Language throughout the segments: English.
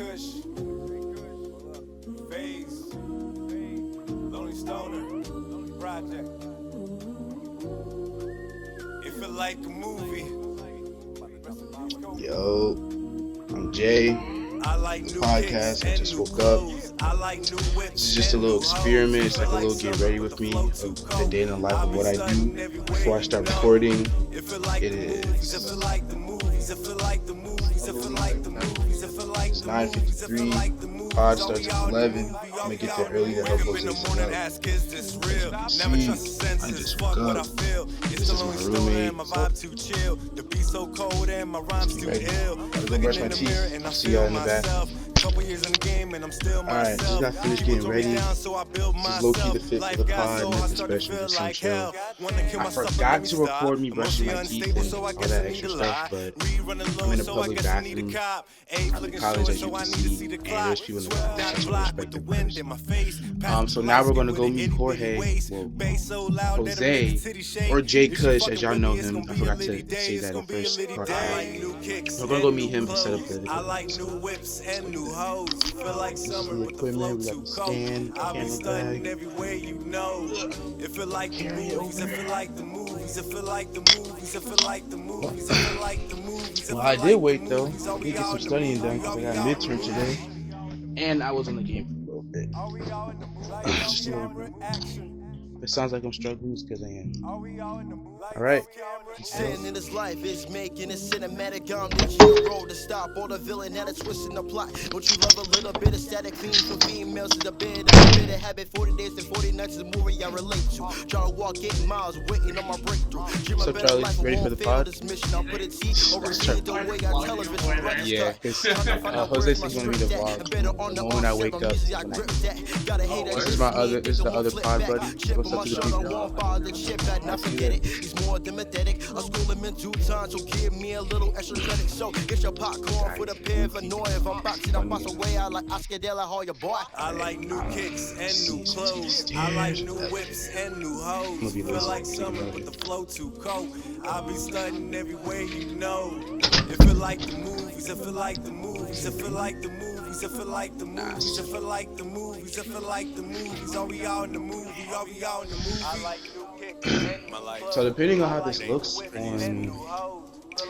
Kush, Phase, Lonely Stoner, Project. It feel like a movie. Yo, I'm Jay. Podcast. I just woke up. This is just a little experiment. It's like a little get ready with me of the day in the life of what I do before I start recording. It is 9:53. Pod starts at 11. I'm gonna get there early to help Jose set up. As you can see, I just woke up. This is my roommate. So, let's get ready. Gotta go brush my teeth. I'll see y'all in the back. Alright, just got finished getting ready. This is low-key the fit for the pod, nothing special, just some chill. I forgot to record me brushing my teeth and all that extra stuff, but I'm in a public bathroom. I'm in college, as you can see, and there's people in the bathroom, so respect the words. So now we're going to go meet Jorge, Jose, or Jay Kush, as y'all know him. I forgot to say that in first part. We're going to go meet him and set up the this is the equipment. We got the stand, camera bag. Well, I did wait though. I did get some studying done because I got a midterm today, and I was on the game for a little bit. Just a little bit. If it sounds like I'm struggling, it's because I am. Alright. Sin in his life is making a cinematic. I'm the hero to stop all the villain that is twisting the plot. Don't you love a little bit of static clean for females in the bed? I've been a habit 40 days and 40 nights is a movie I relate to. Trying to walk 8 miles, waiting on my breakthrough. What's up, Charlie? Ready for the pod? Yeah, because Jose says going to be the vlog. The moment I wake up. This is the other pod buddy. What's up to the people? He's more sympathetic. I school him in 2 times, so give me a little extra credit. So get your popcorn for the pair of annoy. If I'm boxing, I'm box away. I like Oscar De La Hoya, boy. I like new kicks and new clothes. I like new whips and new hoes. Feel like summer, but the flow too cold. I'll be stunting everywhere you know. It feel like the movies. I feel like the movies. I feel like the movies. I feel like the movies. I feel like the movies. I feel like the movies. Are we all in the movie? Are we all in the movie? I like new kicks. So depending on how this looks on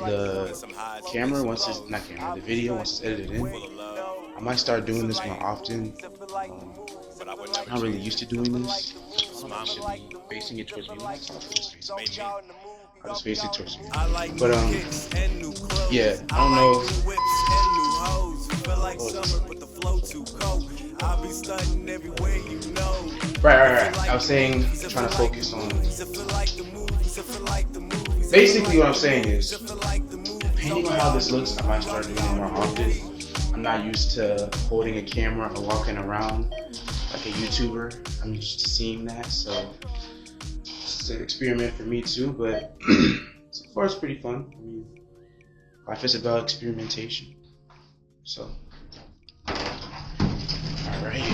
the camera, the video, once it's edited in, I might start doing this more often. I'm not really used to doing this. I should be facing it towards me. I'll just face it towards me. But yeah, I don't know. Right. I was saying, trying to focus on. Basically, what I'm saying is, depending on how this looks, I might start doing it more often. I'm not used to holding a camera or walking around like a YouTuber. I'm used to seeing that, so it's an experiment for me too. But so far, it's pretty fun. I mean, life is about experimentation. So, all right.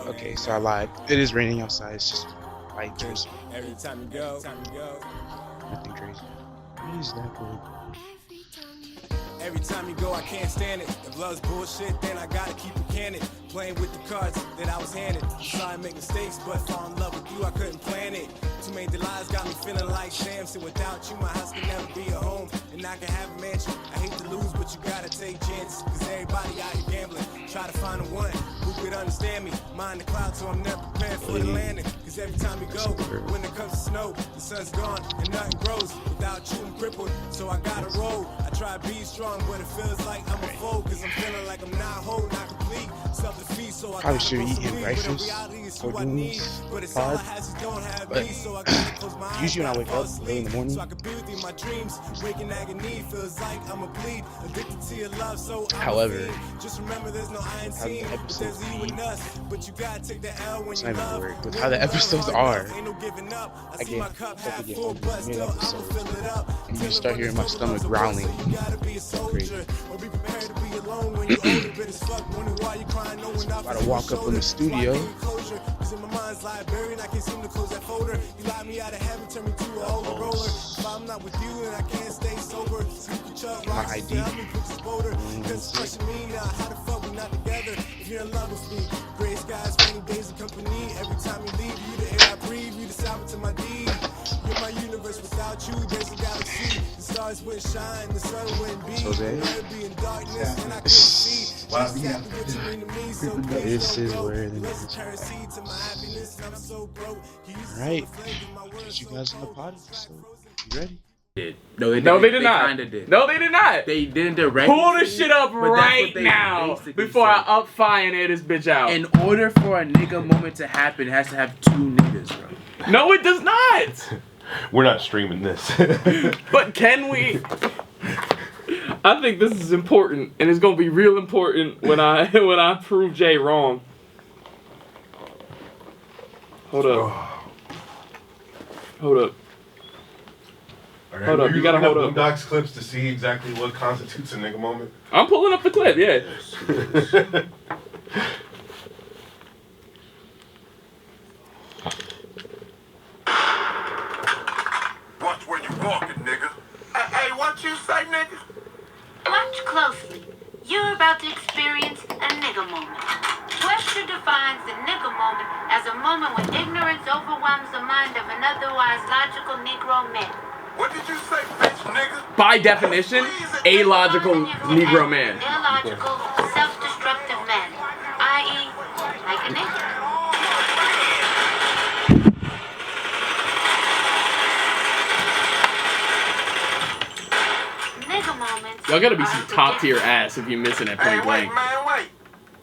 Okay, so I lied. It is raining outside. It's just light drizzle. Every time you go, Nothing crazy. What is that good? every time you go, I can't stand it. If love's bullshit, then I gotta keep it candid. Playing with the cards that I was handed. Sorry I make mistakes, but fall in love with you, I couldn't plan it. Too many lies got me feeling like Samson. Without you, my house can never be a home. And I can have a mansion. I hate to lose, but you gotta take chances. Cause everybody out here gambling. Try to find the one who could understand me. Mind the clouds, so I'm never prepared for the landing. Cause every time you go, when it comes to snow, the sun's gone and nothing grows. Without you, I'm crippled, so I gotta roll. I try to be strong, but it feels like I'm a foe. Cause I'm feeling like I'm not whole, not complete. Self-defeat, so I probably should eat in breakfast or doing this pod. But usually when I wake up early in the morning, however, how the episodes be, it's not even a word, but how the episodes are, I get hopefully get hungry mid-episode, and you start hearing my stomach growling. It's crazy. alone when you older, but it's fuck. Wonder why you crying, no one out. About to walk up in the studio. Cause in my mind's library and I can't seem to close that folder. You lock me out of heaven, turn me to a older roller. If I'm not with you and I can't stay sober, sleep with Chuck, rocks, ID. tell me put this boulder. Cause it's crushing me now, how the fuck we not together? If you're in love with me, gray skies, rainy days of company. Every time you leave, you the air I breathe, you the salve to my deed. You're my universe, without you, there's a galaxy. The stars wouldn't shine, the sun wouldn't be. So there. I'd be in darkness and I couldn't see. Wow, This yeah. happened what you mean to me, so please This don't is go. where it is. Let's transcede to my happiness, I'm so broke. Alright. Get you guys in the potty. So, you ready? No, they did not. Kinda did. No, they did not. They didn't directly. Pull the shit up but that's right what they now basically before I said. up fire and air this bitch out. In order for a nigga moment to happen, it has to have two niggas, bro. No, it does not. We're not streaming this. But can we? I think this is important, and it's gonna be real important when I prove Jay wrong. Hold up. Hold up. Hold up, you gotta hold up. Boondocks clips to see exactly what constitutes a nigga moment. I'm pulling up the clip, yeah. Watch where you walking, nigga. Hey, what you say, nigga? Watch closely. You're about to experience a nigga moment. Webster defines the nigga moment as a moment when ignorance overwhelms the mind of an otherwise logical Negro man. What did you say, bitch, nigga? By definition, a logical Negro man. Illogical, self-destructive man. I.e., like a nigga. Nigga moments. Y'all gotta be are some the top tier difference. ass if you're missing at Hey, point wait, blank. man, wait.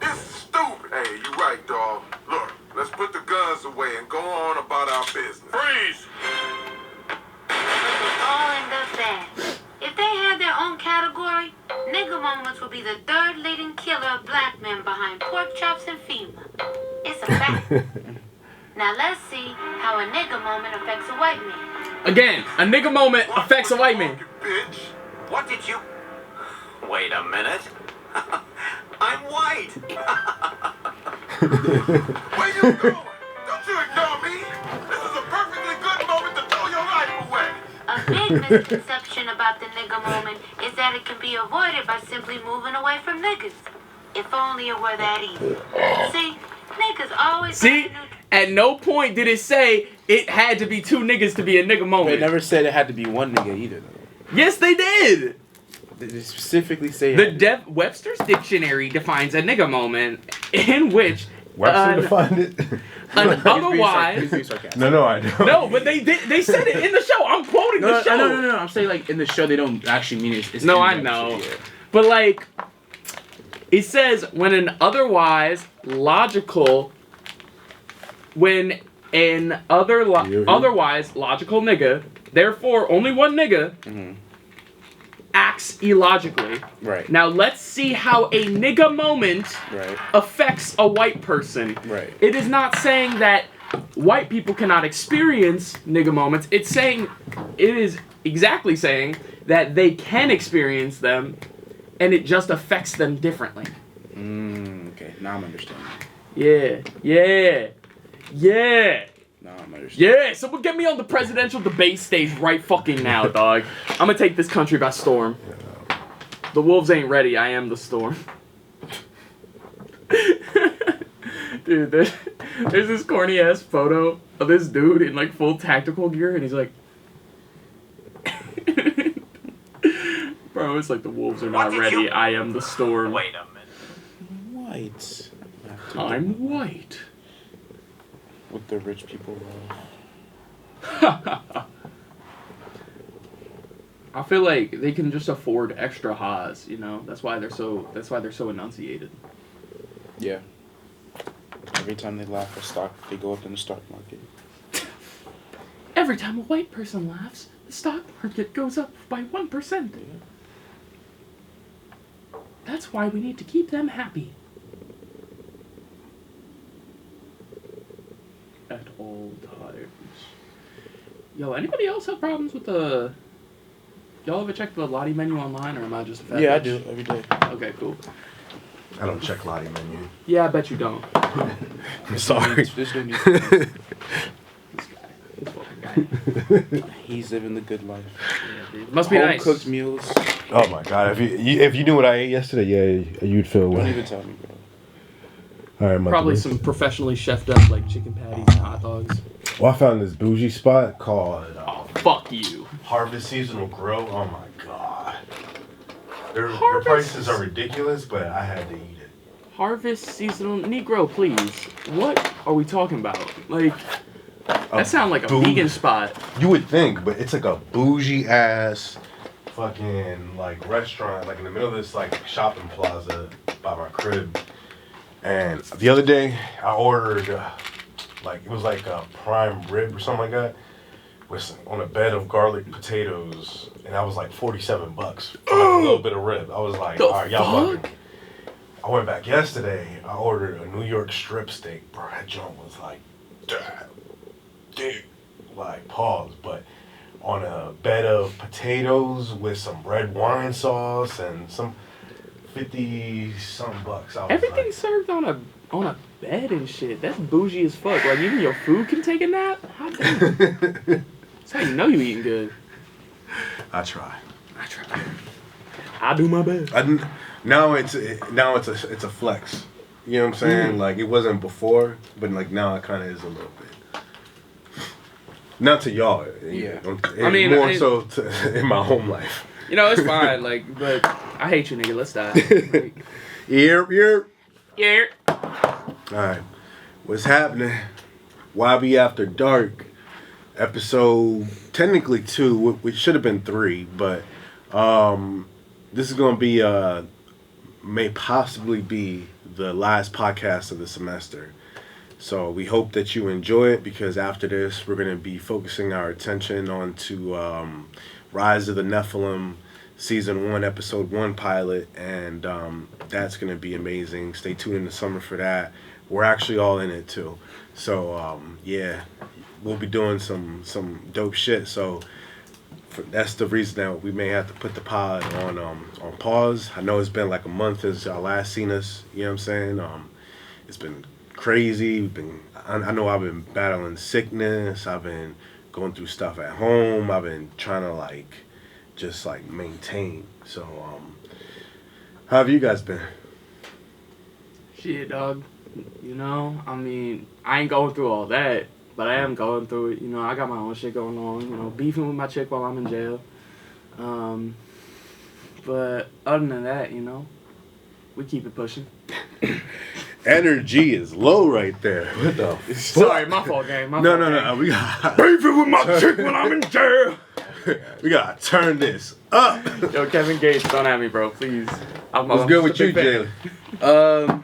This is stupid. Hey, you right, dog. Look, let's put the guns away and go on about our business. Freeze! But they all end up bad. If they had their own category, nigga moments would be the third leading killer of black men behind pork chops and FEMA. It's a fact. Now let's see how a nigga moment affects a white man. Again, a nigga moment affects a white man. Bitch. What did you... Wait a minute. I'm white. Where you going? Don't you ignore me. This is a perfectly good moment to throw your life away. A big misconception about the nigga moment is that it can be avoided by simply moving away from niggas. If only it were that easy. See, niggas always... See, at no point did it say it had to be two niggas to be a nigga They moment. never said it had to be one nigga either, though. Yes, they did. They specifically say The Webster's dictionary defines a nigga moment in which Webster defined it. an otherwise. He's being sarcastic. No, I don't. No, but they did. They said it in the show. I'm quoting the show. No. I'm saying like in the show they don't actually mean it. It's No, in I the know. episode, yeah. But like, it says when an otherwise logical nigga, therefore only one nigga, acts illogically. Right. Now let's see how a nigga moment Right. affects a white person. Right. It is not saying that white people cannot experience nigga moments. It is exactly saying that they can experience them, and it just affects them differently. Okay. Now I'm understanding. Yeah. Now I'm understanding. Yeah, someone get me on the presidential debate stage right fucking now, dog. I'm gonna take this country by storm. The wolves ain't ready, I am the storm. Dude, there's this corny ass photo of this dude in like full tactical gear, and he's like... Bro, it's like the wolves are not What did ready, you- I am the storm. Wait a minute. White. I'm white. What the rich people love. I feel like they can just afford extra ha's, you know? That's why they're so enunciated. Yeah. Every time they laugh, they go up in the stock market. Every time a white person laughs, the stock market goes up by 1%. That's why we need to keep them happy. At all times. Yo, anybody else have problems with the Y'all ever check the Lottie menu online, or am I just a fat Yeah, I bitch? do every day. Okay, cool. I don't check Lottie menu. Yeah, I bet you don't. I'm sorry. This dude needs This fucking guy. He's living the good life. Yeah, dude. Must be Home nice. cooked meals. Oh my god! If you knew what I ate yesterday, yeah, you'd feel Don't well. even tell me, bro. All right, I'm about to Probably leave. some professionally chefed up like chicken patties and hot dogs. Well, I found this bougie spot called Oh, fuck you. Harvest Seasonal Grill. Oh my god. Their Harvest- prices are ridiculous, but I had to eat it. Harvest seasonal Negro, please. What are we talking about? Like, that sounds like a vegan spot. You would think, but it's like a bougie ass fucking like restaurant, like in the middle of this like shopping plaza by my crib. And the other day, I ordered like it was like a prime rib or something like that, with on a bed of garlic potatoes, and that was like $47 for like a little bit of rib. I was like, The all right, y'all fuck? bugging. I went back yesterday. I ordered a New York strip steak, bro. That joint was like, dude, like pause, but on a bed of potatoes with some red wine sauce and some 50-something bucks. I was Everything's served on a bed and shit. That's bougie as fuck. Like, even your food can take a nap? How damn. That's how you know you eating good. I try. I do my best. Now it's a flex. You know what I'm saying? Like it wasn't before, but like now it kind of is a little bit. Not to y'all. Yeah. I mean, more so to, in my home life. You know, it's fine, like, but I hate you, nigga. Let's die. Like, Yep. yeah. Alright. What's happening? YB After Dark. Episode technically 2, which should have been 3, but this is gonna be may possibly be the last podcast of the semester. So we hope that you enjoy it, because after this we're gonna be focusing our attention onto Rise of the Nephilim Season 1, Episode 1 pilot, and that's going to be amazing. Stay tuned in the summer for that. We're actually all in it too. So, yeah, we'll be doing some dope shit. So that's the reason that we may have to put the pod on pause. I know it's been like a month since y'all last seen us. You know what I'm saying? It's been crazy. I know I've been battling sickness. I've been going through stuff at home. I've been trying to just maintain. So how have you guys been? Shit, dog. You know, I mean, I ain't going through all that, but I am going through it. You know, I got my own shit going on. You know, beefing with my chick while I'm in jail. But other than that, you know, we keep it pushing. Energy is low right there. What the fuck? Sorry, my fault, gang. No. We got Beefing with my chick when I'm in jail. we gotta turn this up. Yo, Kevin Gates, don't at me, bro. Please. What's good with you, Jalen?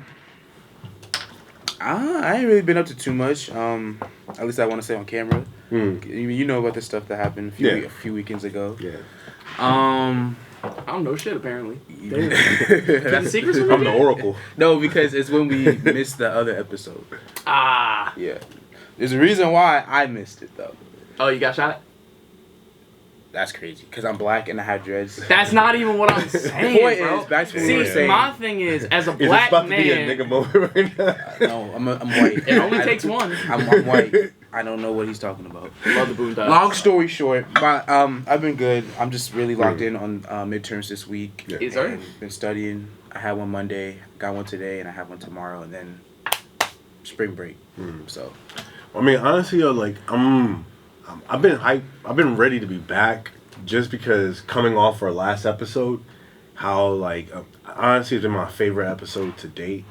I ain't really been up to too much. At least I want to say on camera. You know about the stuff that happened a few weekends ago. Yeah. I don't know shit, apparently. That's secrets from I'm the Oracle. No, because it's when we missed the other episode. Ah. Yeah. There's a reason why I missed it, though. Oh, you got shot? That's crazy, because I'm black and I have dreads. That's not even what I'm saying, point bro. is, back to what we were See, saying. my thing is, as a Is this black about to man, be a nigga moment right now? No, I'm white. it only takes one. I'm white. I don't know what he's talking about. Love the Boondocks. Long story short, but I've been good. I'm just really locked in on midterms this week. Yeah. Yes, sir. And been studying. I had one Monday, got one today, and I have one tomorrow, and then spring break. So, I mean, honestly, yo, I've been hyped. I've been ready to be back, just because coming off our last episode, how honestly it's been my favorite episode to date,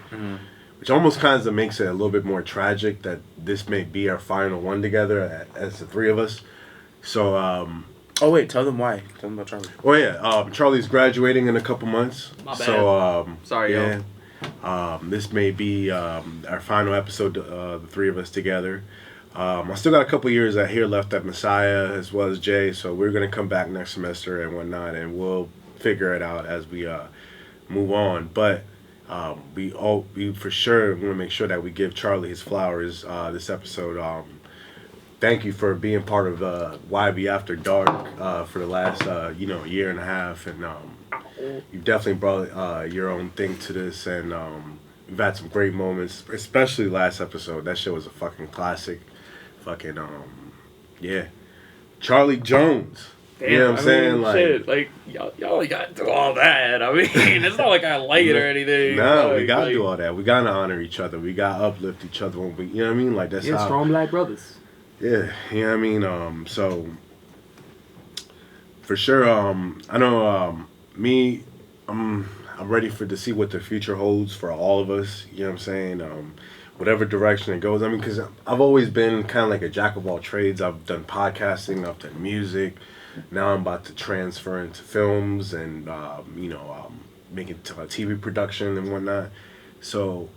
which almost kind of makes it a little bit more tragic that this may be our final one together as the three of us. So, oh wait, tell them why. Tell them about Charlie. oh yeah, Charlie's graduating in a couple months. My bad. So, Sorry, yeah. yo. This may be our final episode, the three of us together. I still got a couple years here left at Messiah, as well as Jay, so we're going to come back next semester and whatnot, and we'll figure it out as we move on. But we for sure want to make sure that we give Charlie his flowers this episode. thank you for being part of YB After Dark for the last year and a half, and you definitely brought your own thing to this, and we've had some great moments, especially last episode. That shit was a fucking classic. Fucking yeah, Charlie Jones. Damn, You know what I'm saying? Like, shit, like y'all got to do all that. I mean, it's not like I like it or anything. No, like, we gotta do all that. We gotta honor each other. We gotta uplift each other when we, you know what I mean? Like that's how. Strong black brothers. Yeah, you know what I mean? So for sure, I know me, I'm ready to see what the future holds for all of us. You know what I'm saying? Whatever direction it goes. I mean, because I've always been kind of like a jack of all trades. I've done podcasting, I've done music. Now I'm about to transfer into films and making TV production and whatnot. So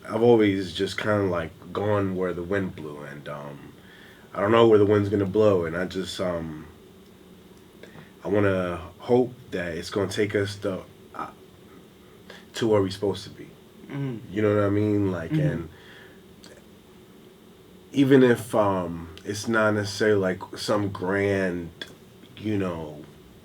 I've always just kind of like gone where the wind blew, and I don't know where the wind's gonna blow, and I just I want to hope that it's gonna take us to where we're supposed to be. Mm-hmm. You know what I mean? Like, and even if it's not necessarily like some grand,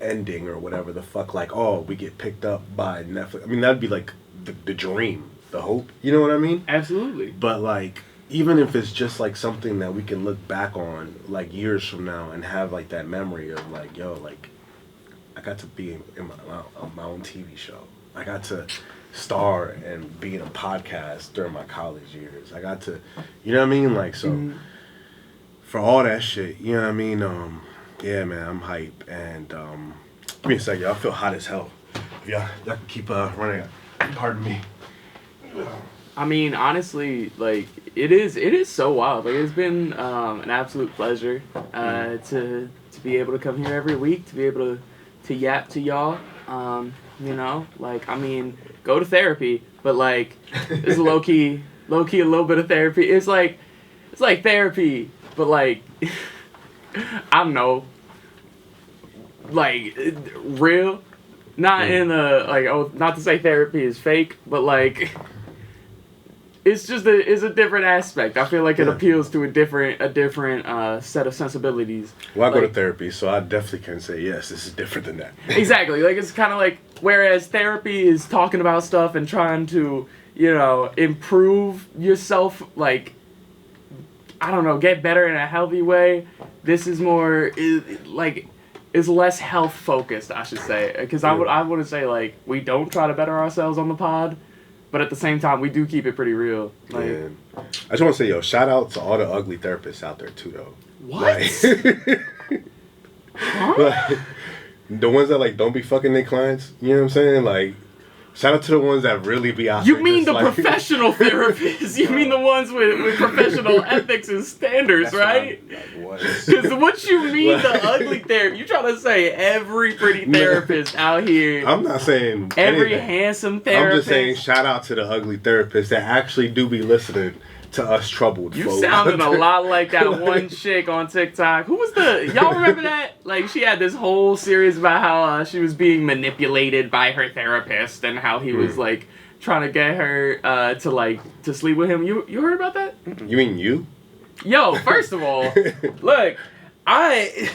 ending or whatever the fuck, like, oh, we get picked up by Netflix. I mean, that'd be like the dream, the hope. You know what I mean? Absolutely. But like, even if it's just like something that we can look back on like years from now and have like that memory of like, yo, like I got to be in my own TV show. I got to star and be in a podcast during my college years. I got to, you know what I mean? Like, so for all that shit, you know what I mean? Yeah, man, I'm hype. And give me a second, y'all. I feel hot as hell. If y'all can keep running. Pardon me. I mean, honestly, like it is so wild. Like it's been an absolute pleasure to be able to come here every week, to be able to yap to y'all. Like, I mean, go to therapy, but like it's low key a little bit of therapy. It's like therapy, but like I don't know, like real. Not in a like not to say therapy is fake, but like it's just it's a different aspect. I feel like it appeals to a different set of sensibilities. Well, I go to therapy, so I definitely can say yes, this is different than that. Exactly. Like it's kind of like whereas therapy is talking about stuff and trying to improve yourself, like I don't know, get better in a healthy way. This is more is less health focused, I should say, because I would say like we don't try to better ourselves on the pod, but at the same time we do keep it pretty real. Like, yeah. I just want to say, yo, shout out to all the ugly therapists out there too, though. What? Like, the ones that like don't be fucking their clients. You know what I'm saying? Like, shout out to the ones that really be out there. You mean the professional therapists? You mean the ones with professional ethics and standards, right? Because what you mean the ugly therapist? You trying to say every pretty therapist out here? I'm not saying every anything. handsome therapist. I'm just saying shout out to the ugly therapists that actually do be listening to us troubled you folks. Sounded a lot like that one chick on TikTok. Who was y'all remember that? Like, she had this whole series about how she was being manipulated by her therapist and how he was, like, trying to get her to sleep with him. You heard about that? You mean you? Yo, first of all, look, I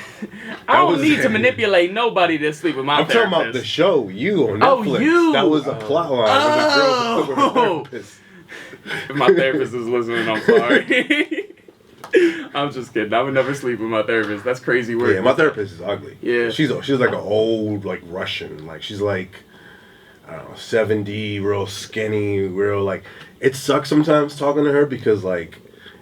don't need to manipulate nobody to sleep with my therapist. I'm talking about the show, You on Netflix. Oh, You! That was a plot line with a therapist. If my therapist is listening, I'm sorry. I'm just kidding. I would never sleep with my therapist. That's crazy work. Yeah, my therapist is ugly. Yeah. She's like an old, like, Russian. Like, she's like, I don't know, 70, real skinny, real, like, it sucks sometimes talking to her because, like,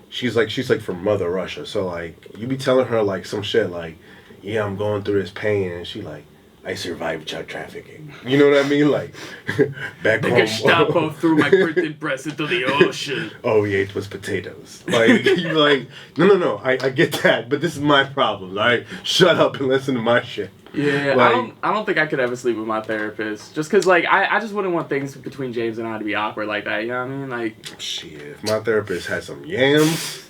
she's from Mother Russia. So, like, you be telling her, like, some shit like, yeah, I'm going through this pain. And she like, I survived child trafficking. You know what I mean? Like, back home. The Gestapo threw my printed breast into the ocean. All we ate was potatoes. Like, you're like, no, I get that, but this is my problem, all right? Shut up and listen to my shit. Yeah, like, I don't think I could ever sleep with my therapist. Just because, like, I just wouldn't want things between James and I to be awkward like that, you know what I mean? Like, shit, if my therapist had some yams...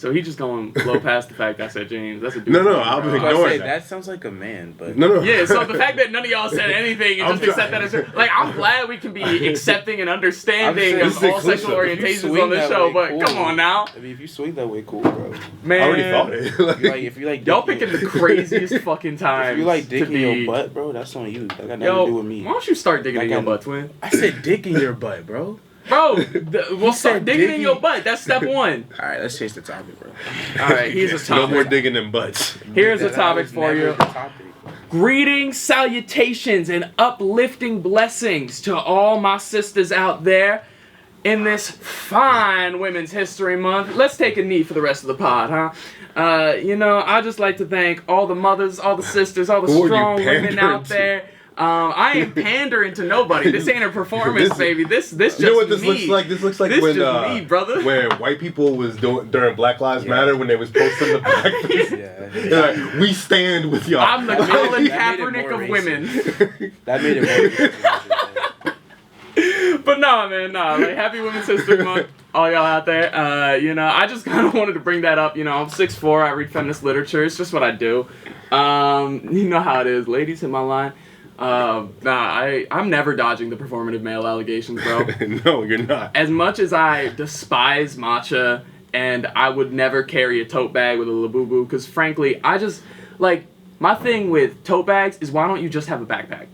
So he just going blow past the fact I said James. That's a dude. No, I'll be I was ignoring gonna say, that. that sounds like a man, but No. Yeah, so the fact that none of y'all said anything and I'm just accept that as like, I'm glad we can be accepting and understanding I'm of saying, all this is sexual inclusive. If you orientations swing on the that show, way, but cool. come on now, I mean, if you swing that way, cool, bro. man. I already thought it. Like, If you like Y'all dick in picking the craziest fucking time. If you like dick to in your be- butt, bro, that's on you. That got nothing Yo, to do with me. why don't you start digging Like in your I'm- butt, twin? I said dick in your butt, bro. Bro, we'll start said digging in digging. your butt. That's step one. All right, let's change the topic, bro. All right, here's a no topic. more digging in butts. Here's a That topic was for never you. the topic. Greetings, salutations, and uplifting blessings to all my sisters out there in this fine Women's History Month. Let's take a knee for the rest of the pod, huh? I just like to thank all the mothers, all the sisters, all the Who are you strong women pandering out to? there. I ain't pandering to nobody. This ain't a performance, This- baby. This just You know what this me. looks like? This looks like This when just me, brother. when white people was doing during Black Lives Matter when they was posting the black face. Yeah. They're like, we stand with y'all. I'm the That made it- Colin that made it Kaepernick more of racist. women. That made it more. But nah, man, like, happy Women's History Month, all y'all out there. I just kind of wanted to bring that up. I'm 6'4", I read feminist literature. It's just what I do. You know how it is. Ladies hit my line. I'm never dodging the performative male allegations, bro. No, you're not. As much as I despise matcha and I would never carry a tote bag with a Labubu, because frankly, I just, like, my thing with tote bags is why don't you just have a backpack?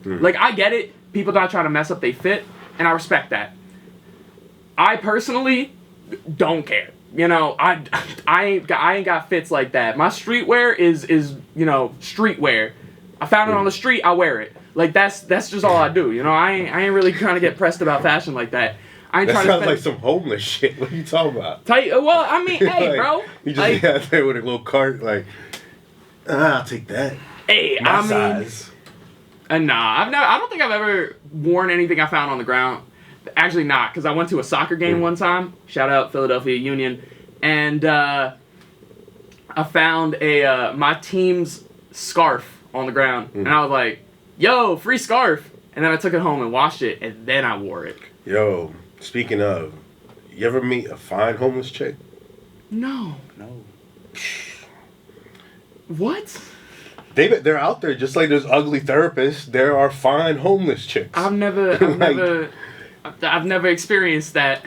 Like, I get it. People not trying to mess up they fit, and I respect that. I personally don't care. I ain't got fits like that. My streetwear is streetwear. I found it on the street, I wear it. Like, that's just all I do. I ain't really trying to get pressed about fashion like that. I ain't That trying to sounds spend- like some homeless shit. What are you talking about? Well, I mean, hey, Like, bro. You just Like, be out there with a little cart, like, I'll take that. hey, My I mean, size. nah, I don't think I've ever worn anything I found on the ground. Actually, not, because I went to a soccer game one time. Shout out Philadelphia Union, and I found my team's scarf on the ground, and I was like, "Yo, free scarf!" And then I took it home and washed it, and then I wore it. Yo, speaking of, you ever meet a fine homeless chick? No. What? They're out there just like there's ugly therapists. There are fine homeless chicks. I've never experienced that.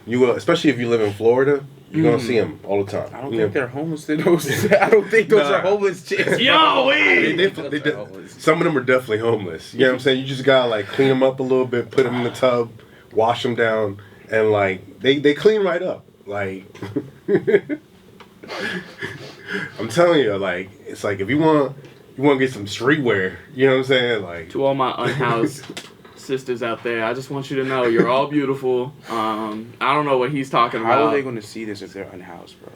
You will, especially if you live in Florida. You're gonna see them all the time. I don't think they're homeless. I don't think those Nah. are homeless chicks. Yo, Some of them are definitely homeless. You know what I'm saying? You just gotta like clean them up a little bit, put them in the tub, wash them down, and like they clean right up. Like I'm telling you, like it's like if you want to get some streetwear. You know what I'm saying? Like To all my unhoused sisters out there, I just want you to know you're all beautiful. I don't know what he's talking about. How are they going to see this if they're unhoused, bro?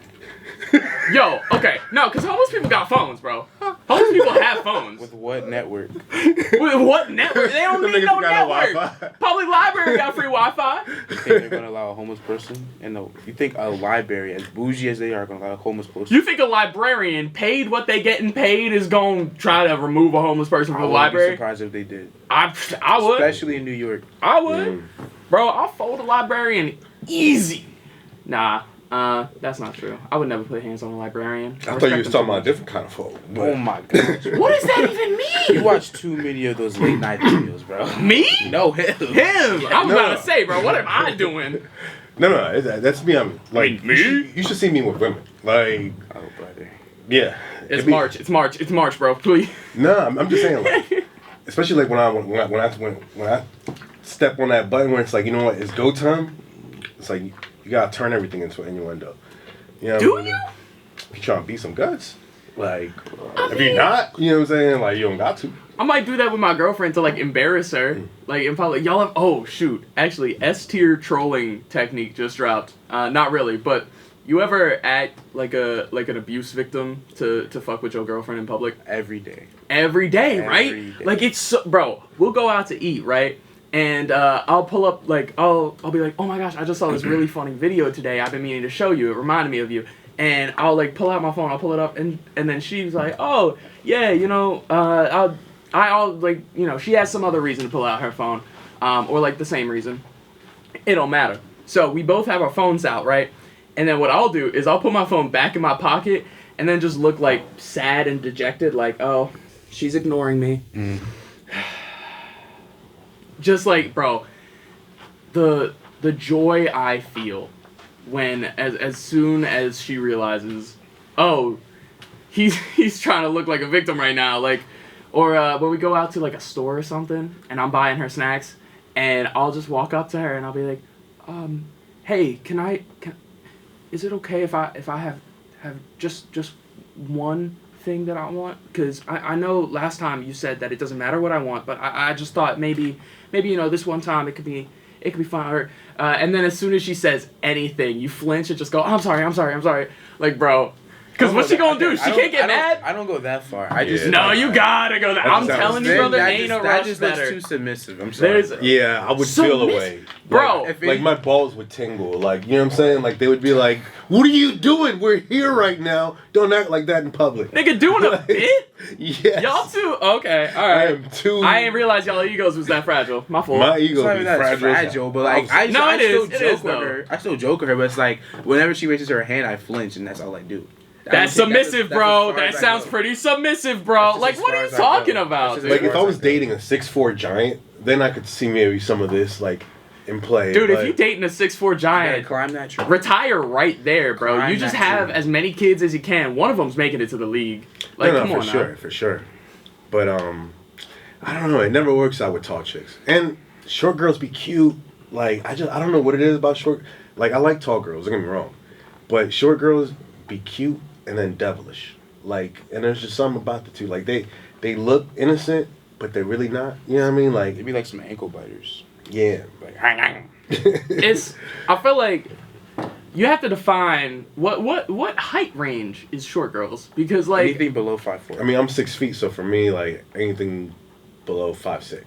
Yo, okay, no, because homeless people got phones, bro. Homeless people have phones. With what network? With what network? They don't Them need niggas no got no network. Wi-Fi. Public library got free Wi-Fi. You think they're going to allow a homeless person? And no, you think a library, as bougie as they are, going to allow a homeless person? You think a librarian paid what they getting paid is going to try to remove a homeless person I from the wouldn't be library? surprised if they did. I would. Especially in New York. I would. Bro, I'll fold a librarian easy. Nah, that's not true. I would never put hands on a librarian. I thought you was talking about a different kind of folk. Oh my gosh. What does that even mean? You watch too many of those late night videos, bro. Me? No, him. Him! I was No. about to say, bro, what am I doing? No, that's me. I'm like Me? You should see me with women. Like Oh, brother. yeah, It's It'd be- March. It's March, bro. Please. No, I'm just saying like, especially like when I step on that button where it's like, you know what, it's go time. It's like you gotta turn everything into an innuendo. You know what Do I mean? you? You trying to beat some guts? Like if you're not, you know what I'm saying? Like you don't got to. I might do that with my girlfriend to like embarrass her. Like in public. Y'all have actually S-tier trolling technique just dropped. Not really, but you ever act like an abuse victim to fuck with your girlfriend in public? Every day. Every day, right? Every day. Like it's so, bro, we'll go out to eat, right? And I'll pull up like I'll be like, "Oh my gosh, I just saw this really funny video today. I've been meaning to show you. It reminded me of you." And I'll like pull out my phone, I'll pull it up, and then she's like, "Oh, yeah, I'll like, she has some other reason to pull out her phone, or like the same reason. It don't matter. So we both have our phones out, right? And then what I'll do is I'll put my phone back in my pocket and then just look like sad and dejected, like, oh, she's ignoring me. Just like, bro, the joy I feel when as soon as she realizes, oh, he's trying to look like a victim right now, like, or when we go out to like a store or something and I'm buying her snacks and I'll just walk up to her and I'll be like, hey, is it okay if I have just one thing that I want? Because I know last time you said that it doesn't matter what I want, but I just thought maybe this one time it could be fun. Or, and then as soon as she says anything, you flinch and just go, I'm sorry. Like, bro. Because what's she gonna do? She can't get mad? I don't go that far. No, you gotta go that. I'm telling you, brother, ain't no rush just better. looks too submissive. I'm sorry. Yeah, I would feel away. Bro. Like my balls would tingle. Like, you know what I'm saying? Like, they would be like, what are you doing? We're here right now. Don't act like that in public. Nigga doing a bit? Yes. Y'all too? Okay, alright. I ain't realize y'all egos was that fragile. My fault. My ego is fragile, but like, I still joke with her, but it's like, whenever she raises her hand, I flinch, and that's all I do. That's submissive, bro. That sounds pretty submissive, bro. Like, what are you talking about, dude? Like, if I was dating a 6'4" giant, then I could see maybe some of this, like, in play. Dude, if you dating a 6'4" giant, climb that tree. Retire right there, bro. You just have as many kids as you can. One of them's making it to the league. Like, come on, for sure. But I don't know. It never works out with tall chicks. And short girls be cute. Like, I don't know what it is about short. Like, I like tall girls. Don't get me wrong, but short girls be cute and then devilish. Like, and there's just something about the two. Like, they look innocent, but they're really not. You know what I mean? Like, they'd be like some ankle biters. Yeah. Like, I feel like you have to define what height range is short girls, because like anything below 5'4". I mean, I'm 6 feet, so for me, like, anything below 5'6".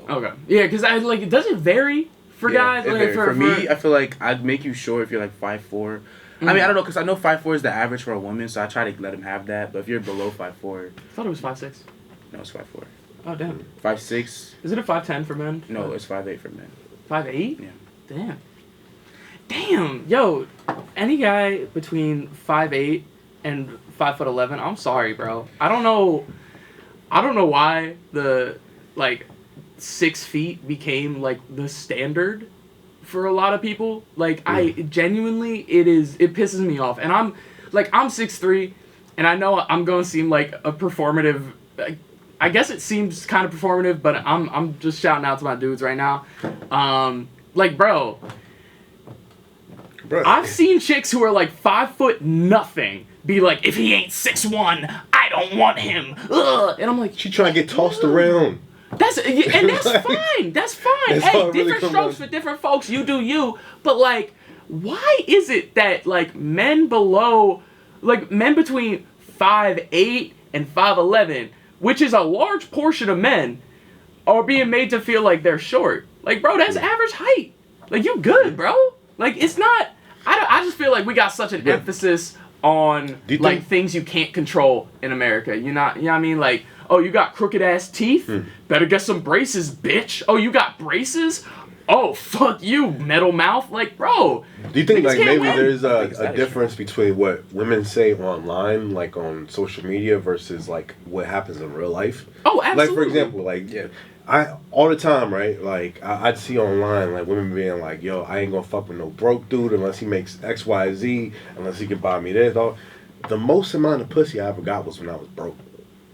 Okay. Yeah, because does it vary for guys? Like, for me, I feel like I'd make you short if you're like 5'4". I mean, I don't know, because I know 5'4" is the average for a woman, so I try to let them have that. But if you're below 5'4", I thought it was 5'6". No, it's 5'4". Oh damn. 5'6". Is it a 5'10" for men? No, it's 5'8" for men. 5'8"? Yeah. Damn. Yo, any guy between 5'8" and 5'11", I'm sorry, bro. I don't know why the 6 feet became like the standard for a lot of people. Like, I genuinely, it pisses me off. And I'm 6'3", and I know I'm going to seem like a performative, I guess it seems kind of performative, but I'm just shouting out to my dudes right now. Bro, I've seen chicks who are like 5 foot nothing be like, if he ain't 6'1", I don't want him. Ugh. And I'm like, she trying to get tossed around. That's fine. That's fine. Hey, different strokes for different folks. You do you. But like, why is it that like men between 5'8" and 5'11", which is a large portion of men, are being made to feel like they're short? Like, bro, that's average height. Like, you good, bro. Like, it's not. I just feel like we got such an emphasis on like things you can't control in America. You know what I mean? Like, oh, you got crooked ass teeth? Better get some braces, bitch. Oh, you got braces? Oh, fuck you, metal mouth. Like, bro. Do you think like maybe there's a difference between what women say online, like on social media, versus like what happens in real life? Oh, absolutely. Like, for example, like I all the time, right? Like I'd see online like women being like, "Yo, I ain't gonna fuck with no broke dude unless he makes X, Y, Z, unless he can buy me this." All the most amount of pussy I ever got was when I was broke.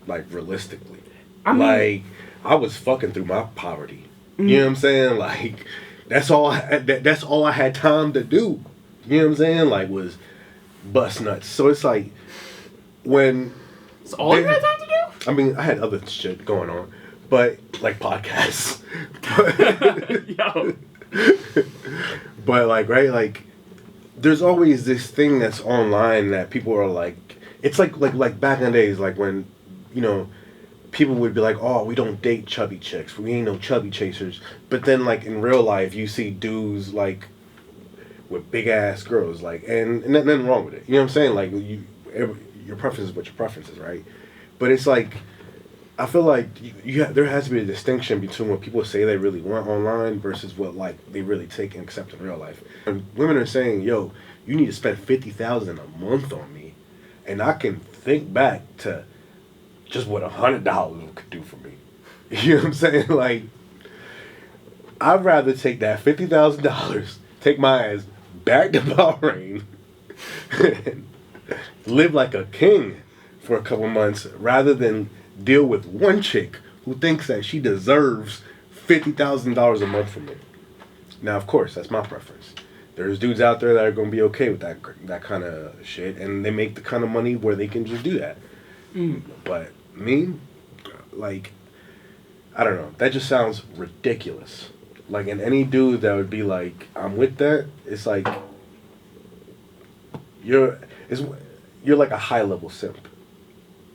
Like, realistically, I was fucking through my poverty. You know what I'm saying? Like, that's all I had time to do. You know what I'm saying? Like, was bust nuts. So it's like when that's all you had time to do. I mean, I had other shit going on, but like podcasts. Yo. But like, right, like, there's always this thing that's online that people are like, it's like back in the days, like when, you know, people would be like, oh, we don't date chubby chicks. We ain't no chubby chasers. But then, like, in real life, you see dudes, like, with big-ass girls, like, and nothing wrong with it. You know what I'm saying? Like, your preference is what your preference is, right? But it's like, I feel like there has to be a distinction between what people say they really want online versus what like they really take and accept in real life. And women are saying, "Yo, you need to spend $50,000 a month on me," and I can think back to just what $100 could do for me. You know what I'm saying? Like, I'd rather take that $50,000, take my ass back to Bahrain, and live like a king for a couple months rather than deal with one chick who thinks that she deserves $50,000 a month from me. Now, of course, that's my preference. There's dudes out there that are going to be okay with that kind of shit, and they make the kind of money where they can just do that. But me, like, I don't know. That just sounds ridiculous. Like, and any dude that would be like, I'm with that, it's like, you're like a high-level simp.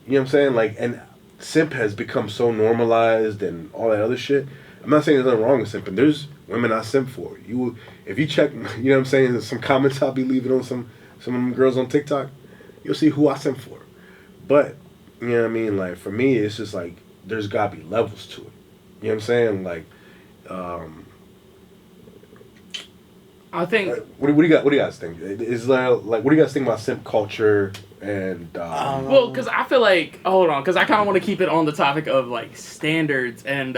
You know what I'm saying? Like, and simp has become so normalized and all that other shit. I'm not saying there's nothing wrong with simping. There's women I simp for. If you check, you know what I'm saying, there's some comments I'll be leaving on some of them girls on TikTok, you'll see who I simp for. But, you know what I mean? Like, for me, it's just like, there's gotta be levels to it. You know what I'm saying? Like, I think. What do you guys think? Is like what do you guys think about simp culture and? Well, because I feel like because I kind of want to keep it on the topic of like standards and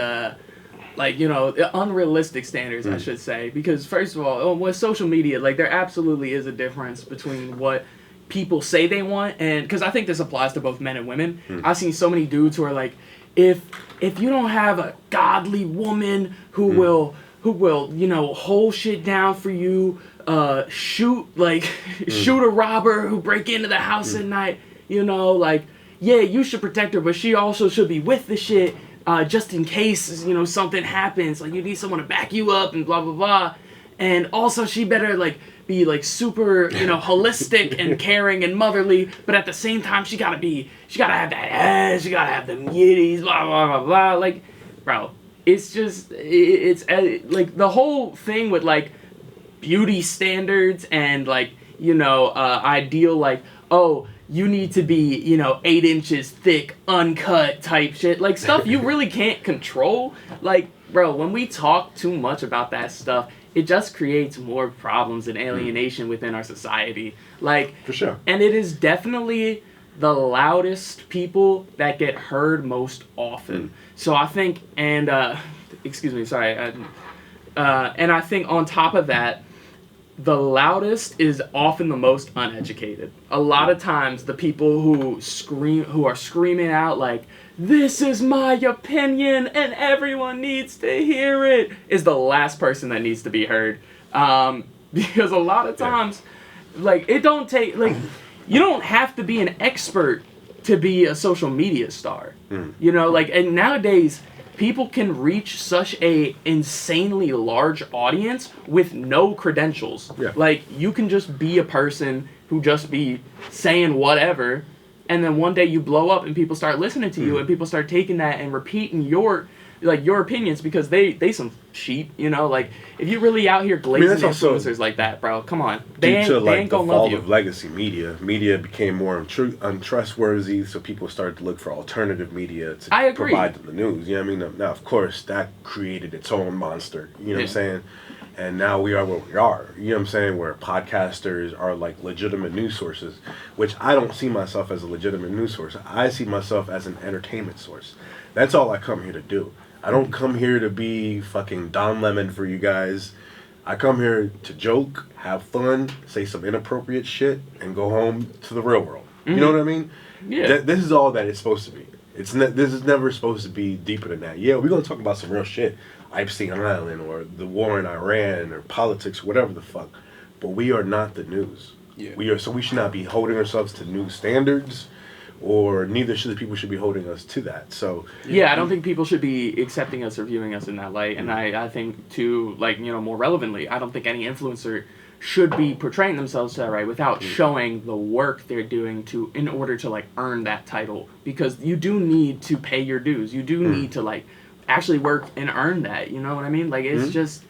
like, you know, unrealistic standards, I should say. Because first of all, with social media, like there absolutely is a difference between what people say they want, and because I think this applies to both men and women. I've seen so many dudes who are like, if you don't have a godly woman who will, you know, hold shit down for you, shoot a robber who break into the house at night, you know, like, yeah, you should protect her, but she also should be with the shit, just in case, you know, something happens, like you need someone to back you up and blah blah blah. And also she better like be like super, you know, holistic and caring and motherly, but at the same time she gotta have that ass, she gotta have them yitties, blah blah blah blah. Like, bro, it's just it's like the whole thing with like beauty standards and like, you know, ideal, like, oh, you need to be, you know, 8 inches thick, uncut type shit, like stuff you really can't control. Like, bro, when we talk too much about that stuff, it just creates more problems and alienation within our society. Like, for sure. And it is definitely the loudest people that get heard most often. So I think, and excuse me, sorry, and I think on top of that, the loudest is often the most uneducated. A lot of times, the people who are screaming out like, "This is my opinion and everyone needs to hear it," is the last person that needs to be heard. Because a lot of times, like, it don't take, like, you don't have to be an expert to be a social media star. You know, like, and nowadays, people can reach such a insanely large audience with no credentials. Yeah. Like, you can just be a person who just be saying whatever, and then one day you blow up and people start listening to you and people start taking that and repeating your opinions because they some sheep, you know? Like, if you're really out here glazing influencers like that, bro, come on. They ain't gonna love you. Due to, like, the fall of legacy media became more untrustworthy, so people started to look for alternative media to provide them the news. You know what I mean? Now, of course, that created its own monster. You know what I'm saying? And now we are where we are. You know what I'm saying? Where podcasters are like legitimate news sources, which I don't see myself as a legitimate news source. I see myself as an entertainment source. That's all I come here to do. I don't come here to be fucking Don Lemon for you guys. I come here to joke, have fun, say some inappropriate shit, and go home to the real world. You know what I mean? Yeah. This is all that it's supposed to be. This is never supposed to be deeper than that. Yeah, we're going to talk about some real shit. Epstein Island or the war in Iran or politics, whatever the fuck. But we are not the news. Yeah. So we should not be holding ourselves to news standards, or neither should the people should be holding us to that. So yeah, I don't think people should be accepting us or viewing us in that light. And I think too, like, you know, more relevantly, I don't think any influencer should be portraying themselves that way without showing the work they're doing in order to like earn that title, because you do need to pay your dues. You do need to like actually work and earn that, you know what I mean? Like, it's just,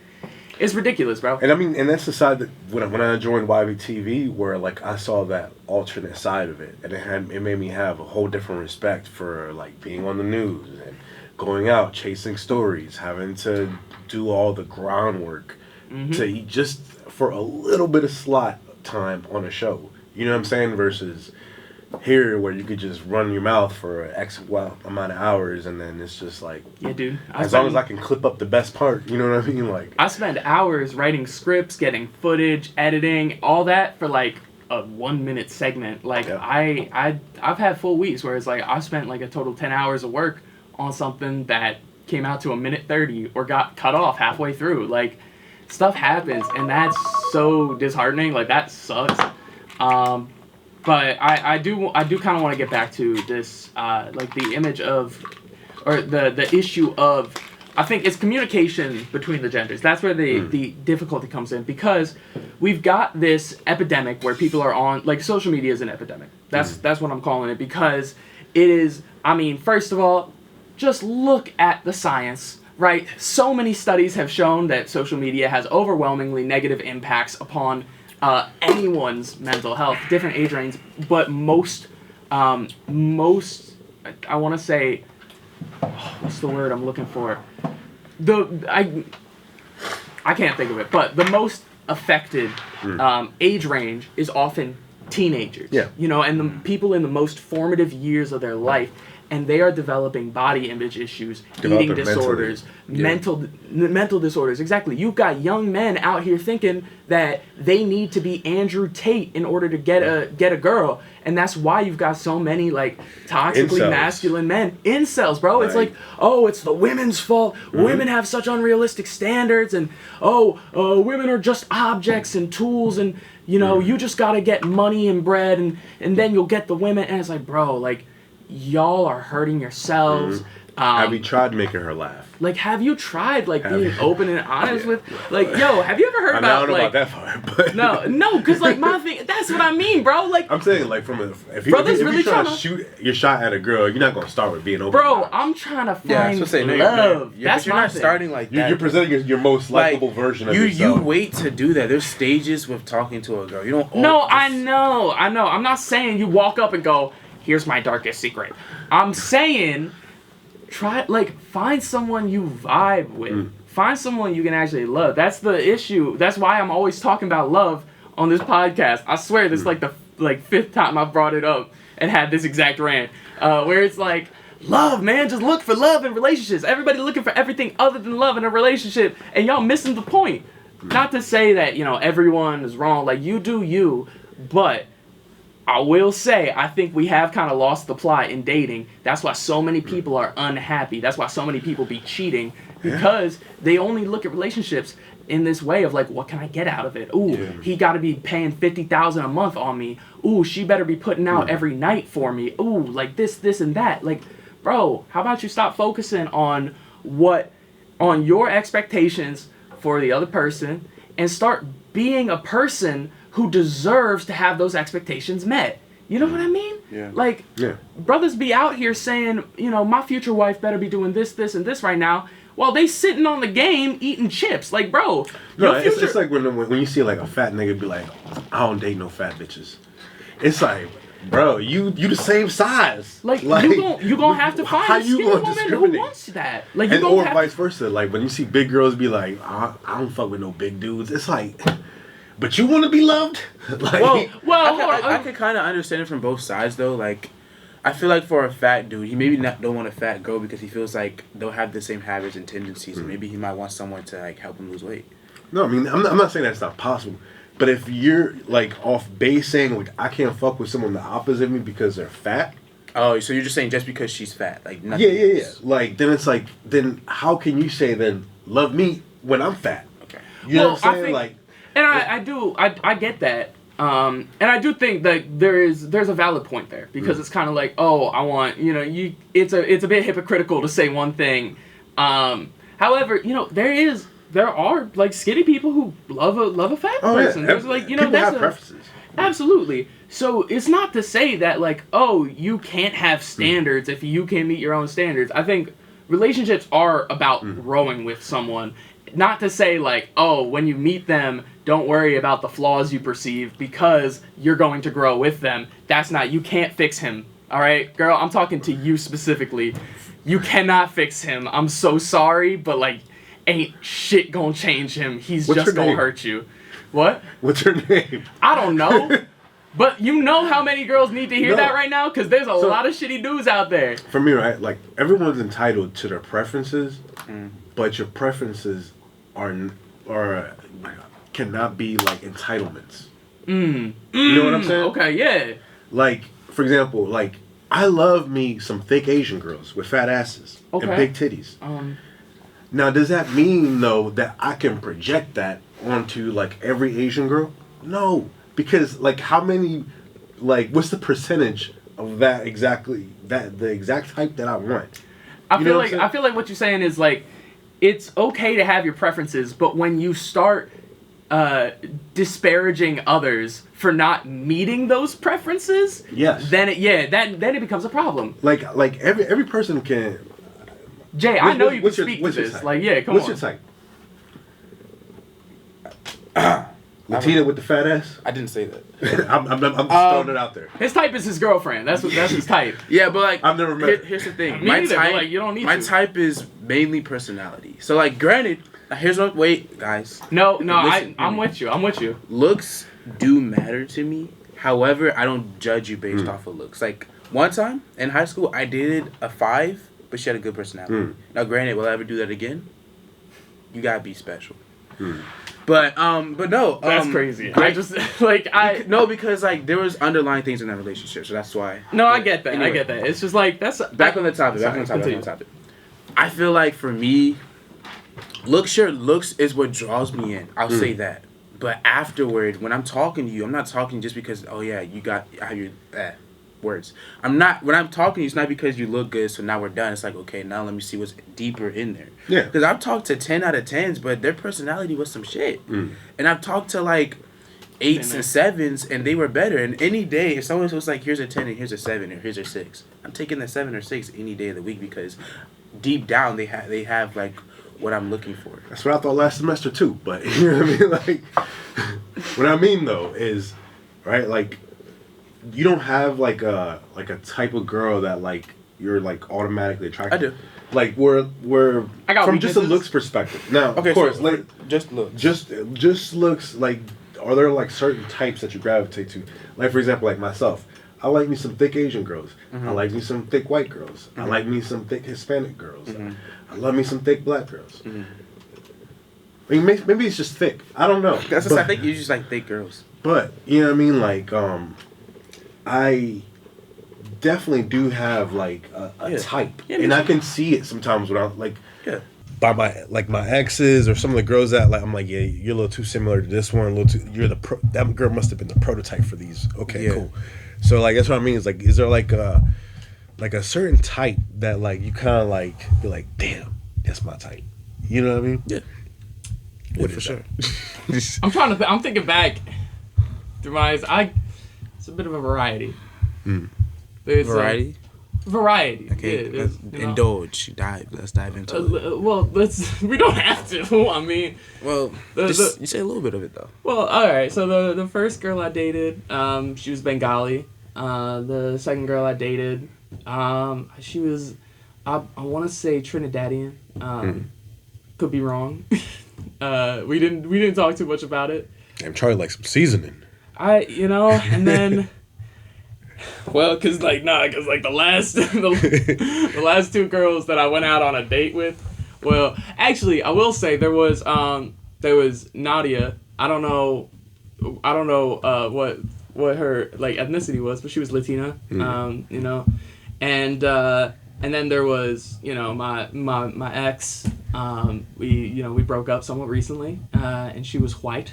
It's ridiculous, bro. And I mean, and that's the side that when I joined YBTV, where like I saw that alternate side of it, and it made me have a whole different respect for like being on the news and going out chasing stories, having to do all the groundwork to just for a little bit of slot time on a show. You know what I'm saying? Versus here, where you could just run your mouth for X amount of hours, and then it's just like, yeah, dude. As long as I can clip up the best part, you know what I mean? Like, I spend hours writing scripts, getting footage, editing, all that for like a 1 minute segment. Like I've had full weeks where it's like I spent like a total 10 hours of work on something that came out to a minute 30 or got cut off halfway through. Like, stuff happens, and that's so disheartening. Like, that sucks. But I do kind of want to get back to this, like the image of, or the issue of, I think it's communication between the genders. That's where the difficulty comes in, because we've got this epidemic where people are on, like, social media is an epidemic. That's what I'm calling it, because it is, I mean, first of all, just look at the science, right? So many studies have shown that social media has overwhelmingly negative impacts upon anyone's mental health, different age ranges, but most, I want to say, what's the word I'm looking for? I can't think of it, but the most affected age range is often teenagers. Yeah. You know, and the people in the most formative years of their life, and they are developing body image issues, eating disorders, mental disorders. Exactly. You've got young men out here thinking that they need to be Andrew Tate in order to get a girl, and that's why you've got so many like toxically masculine men, incels, bro. Right. It's like, oh, it's the women's fault. Women have such unrealistic standards, and women are just objects and tools, and you know, you just gotta get money and bread, and then you'll get the women. And it's like, bro, like, y'all are hurting yourselves. Have you tried making her laugh? Like, have you tried being open and honest with, like, yo, have you ever heard about, I don't know like, about that part, but no, because like my thing, that's what I mean, bro. Like, I'm saying, like, if you're trying to shoot your shot at a girl, you're not gonna start with being open. Bro, I'm trying to find love. That's you're not starting like that. You're presenting your most likable version of yourself. You wait to do that. There's stages with talking to a girl. You don't. I know. I'm not saying you walk up and go, here's my darkest secret. I'm saying, find someone you vibe with. Find someone you can actually love. That's the issue. That's why I'm always talking about love on this podcast. I swear this is like the fifth time I've brought it up and had this exact rant. Where it's like, love, man. Just look for love in relationships. Everybody looking for everything other than love in a relationship, and y'all missing the point. Not to say that, you know, everyone is wrong. Like, you do you, but I will say, I think we have kind of lost the plot in dating. That's why so many people are unhappy. That's why so many people be cheating, because they only look at relationships in this way of like, what can I get out of it? Ooh, he got to be paying $50,000 a month on me. Ooh, she better be putting out every night for me. Ooh, like this, and that. Like, bro, how about you stop focusing on your expectations for the other person and start being a person who deserves to have those expectations met. You know what I mean? Yeah. Like, brothers be out here saying, you know, my future wife better be doing this, and this right now, while they sitting on the game eating chips. Like, bro, no, it's like when you see like a fat nigga be like, I don't date no fat bitches. It's like, bro, you the same size. Like you gonna have to find a skinny woman who wants that. Like, or vice versa. Like, when you see big girls be like, I don't fuck with no big dudes. It's like, but you want to be loved? Like, I could kind of understand it from both sides, though. Like, I feel like for a fat dude, he maybe don't want a fat girl because he feels like they'll have the same habits and tendencies. So maybe he might want someone to like help him lose weight. No, I mean, I'm not saying that's not possible. But if you're like off base saying like I can't fuck with someone the opposite of me because they're fat. Oh, so you're just saying just because she's fat, like nothing. Yeah. Like, then it's like, then how can you say then love me when I'm fat? Okay. You know what I'm saying? And I get that. And I do think that there's a valid point there, because it's kind of like, oh, I want, you know, it's a bit hypocritical to say one thing. However, you know, there are like skinny people who love a fat person. There's like, you know, people have preferences. Absolutely. So it's not to say that like, oh, you can't have standards if you can't meet your own standards. I think relationships are about growing with someone. not to say like, oh, when you meet them, don't worry about the flaws you perceive because you're going to grow with them. That's not, you can't fix him. All right, girl, I'm talking to you specifically. You cannot fix him. I'm so sorry, but like, ain't shit gonna change him. He's What's just your gonna name? hurt you. What? What's her name? I don't know. But you know how many girls need to hear No. that right now? Because there's a lot of shitty dudes out there. For me, right, like everyone's entitled to their preferences, but your preferences are cannot be like entitlements. You know what I'm saying? Okay, yeah. Like, for example, like I love me some thick Asian girls with fat asses and Okay. big titties. Now, does that mean though that I can project that onto like every Asian girl? No, because like how many, like what's the percentage of that exactly the exact type that I want? I You feel know what like I'm saying? I feel like what you're saying is like, it's okay to have your preferences, but when you start disparaging others for not meeting those preferences, Yes. then it becomes a problem. Like every person can. Jay, I know you can what's your- speak to what's your this. type? Like, yeah, come What's on. your type? Latina with the fat ass? I didn't say that. I'm just throwing it out there. His type is his girlfriend. That's his type. Yeah, but like I've never met her. Here's the thing. Me My neither, but, type, like, you don't need my to. type is mainly personality. So like, granted, here's what. Wait, guys. No, Listen, I'm with you. I'm with you. Looks do matter to me. However, I don't judge you based off of looks. Like one time in high school, I dated a 5, but she had a good personality. Now, granted, will I ever do that again? You gotta be special. But no, That's crazy. I just like no, because like there was underlying things in that relationship, so that's why. No, I get that. Anyway. I get that. It's just like that's Back on the topic. I feel like for me, looks is what draws me in. I'll say that. But afterward, when I'm talking to you, I'm not talking just because I have your words. When I'm talking to you, it's not because you look good. So now we're done. It's like, okay, now let me see what's deeper in there. Yeah. Because I've talked to 10 out of 10s, but their personality was some shit. And I've talked to like 8s and 7s, and they were better. And any day, if someone was like, here's a 10 and here's a 7 or here's a 6, I'm taking the 7 or 6 any day of the week because deep down they have like what I'm looking for. That's what I thought last semester too. But you know what I mean? Like, what I mean though is, right? Like, you don't have like a type of girl that like you're like automatically attracted. I do. Like we're I got from just a weaknesses. looks perspective. Now, Okay, of course, so like just look. just looks like. Are there like certain types that you gravitate to? Like for example, like myself, I like me some thick Asian girls. I like me some thick white girls. I like me some thick Hispanic girls. I love me some thick black girls. I mean, maybe it's just thick. I don't know. I think you just like thick girls. But you know what I mean? Like, I definitely do have like a type, Yeah, me and I too. can see it sometimes when I'm like. Yeah. By my exes or some of the girls that like I'm like, yeah, you're a little too similar to this one, that girl must have been the prototype for these. Okay, Yeah. cool. So like that's what I mean. Is like, is there like a certain type that like you kind of like be like, damn, that's my type. You know what I mean? Yeah. What for is sure. that? I'm trying to. I'm thinking back through my eyes. It's a bit of a variety. There's Variety. Variety. Okay, Yeah, let's there's, you know, indulge. Let's dive into it. well, we don't have to. I mean, Well, you say a little bit of it though. well, all right. So the first girl I dated, she was Bengali. The second girl I dated, she was, I want to say Trinidadian. Could be wrong. We didn't talk too much about it. Damn, Charlie likes some seasoning. And then. Well, cause like the last the last 2 girls that I went out on a date with. Well, actually, I will say there was Nadia. I don't know what her like ethnicity was, but she was Latina. And then there was my ex. We broke up somewhat recently, and she was white.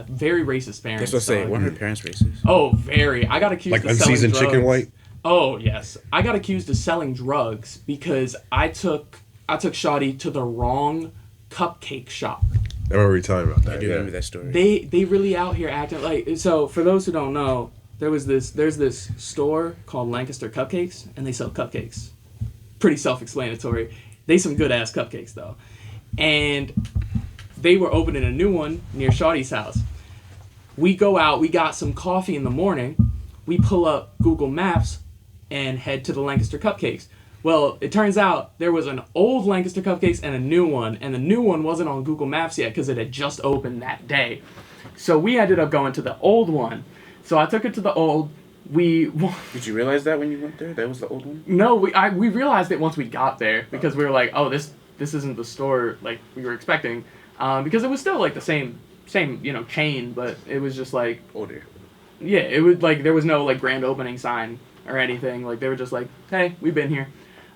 Very racist parents. That's what I say. so- Weren't her parents racist? Oh, very. I got accused Like of selling unseasoned drugs. chicken white. Oh, yes. I got accused of selling drugs because I took Shawty to the wrong cupcake shop. I remember you telling me about that. I do remember that story. They really out here acting like, so for those who don't know, there's this store called Lancaster Cupcakes, and they sell cupcakes. Pretty self-explanatory. They some good ass cupcakes though. and they were opening a new one near Shawty's house. We go out, we got some coffee in the morning, we pull up Google Maps and head to the Lancaster Cupcakes. Well, it turns out there was an old Lancaster Cupcakes and a new one, and the new one wasn't on Google Maps yet because it had just opened that day. So we ended up going to the old one. So I took it to the old. Did you realize that when you went there? That was the old one? No, we realized it once we got there because we were like, oh, this isn't the store like we were expecting, because it was still like the same chain, but it was just like older. Yeah, it was like there was no like grand opening sign or anything. Like they were just like, hey, we've been here,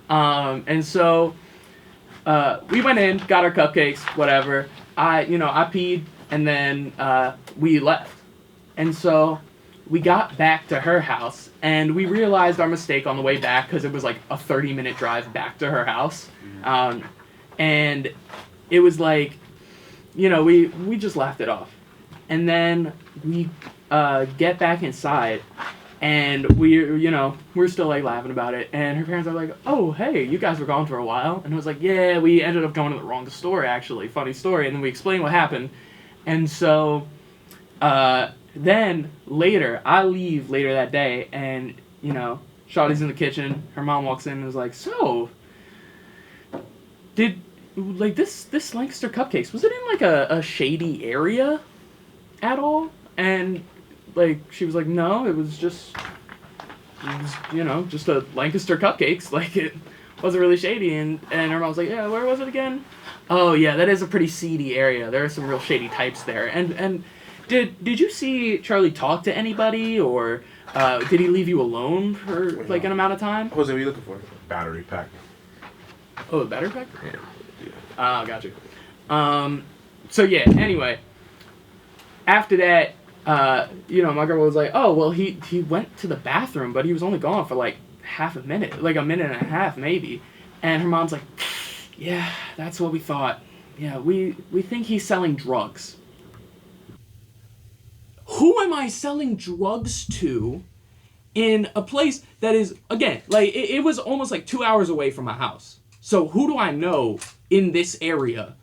and so we went in, got our cupcakes, whatever. I peed and then we left, and so we got back to her house and we realized our mistake on the way back because it was like a 30-minute drive back to her house, and it was like, we just laughed it off, and then we get back inside. And we're still like laughing about it. And her parents are like, oh, hey, you guys were gone for a while. And I was like, yeah, we ended up going to the wrong store, actually. Funny story. And then we explained what happened. And so then later, I leave later that day. And, Shawty's in the kitchen. Her mom walks in and is like, so, did, like, this Lancaster Cupcakes, was it in, like, a shady area at all? And like, she was like, no, it was just a Lancaster Cupcakes. Like, it wasn't really shady. And her mom was like, yeah, where was it again? Oh, yeah, that is a pretty seedy area. There are some real shady types there. And did you see Charlie talk to anybody, or did he leave you alone for, like, an amount of time? Jose, what are you looking for? Battery pack. Oh, the battery pack? Yeah. Ah, got you. So, yeah, anyway. After that, my girl was like, oh, well, he went to the bathroom, but he was only gone for like half a minute, like a minute and a half maybe. And her mom's like, yeah, that's what we thought. Yeah, we think he's selling drugs. Who am I selling drugs to in a place that is, again, like, it was almost like 2 hours away from my house. So who do I know in this area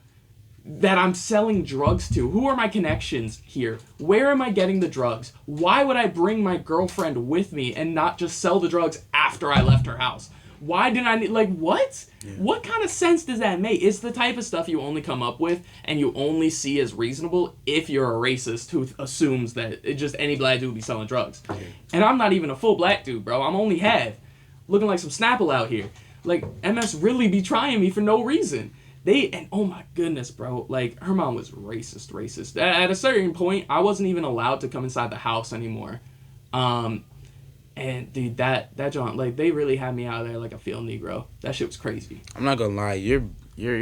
that I'm selling drugs to? Who are my connections here? Where am I getting the drugs? Why would I bring my girlfriend with me and not just sell the drugs after I left her house? Why did I need, like, what? Yeah. What kind of sense does that make? It's the type of stuff you only come up with and you only see as reasonable if you're a racist who assumes that just any black dude be selling drugs. Yeah. And I'm not even a full black dude, bro. I'm only half. Looking like some Snapple out here. Like, MS really be trying me for no reason. And oh my goodness, bro, like, her mom was racist. At a certain point, I wasn't even allowed to come inside the house anymore. And dude, that John, like, they really had me out there like a field Negro. That shit was crazy. I'm not gonna lie, you're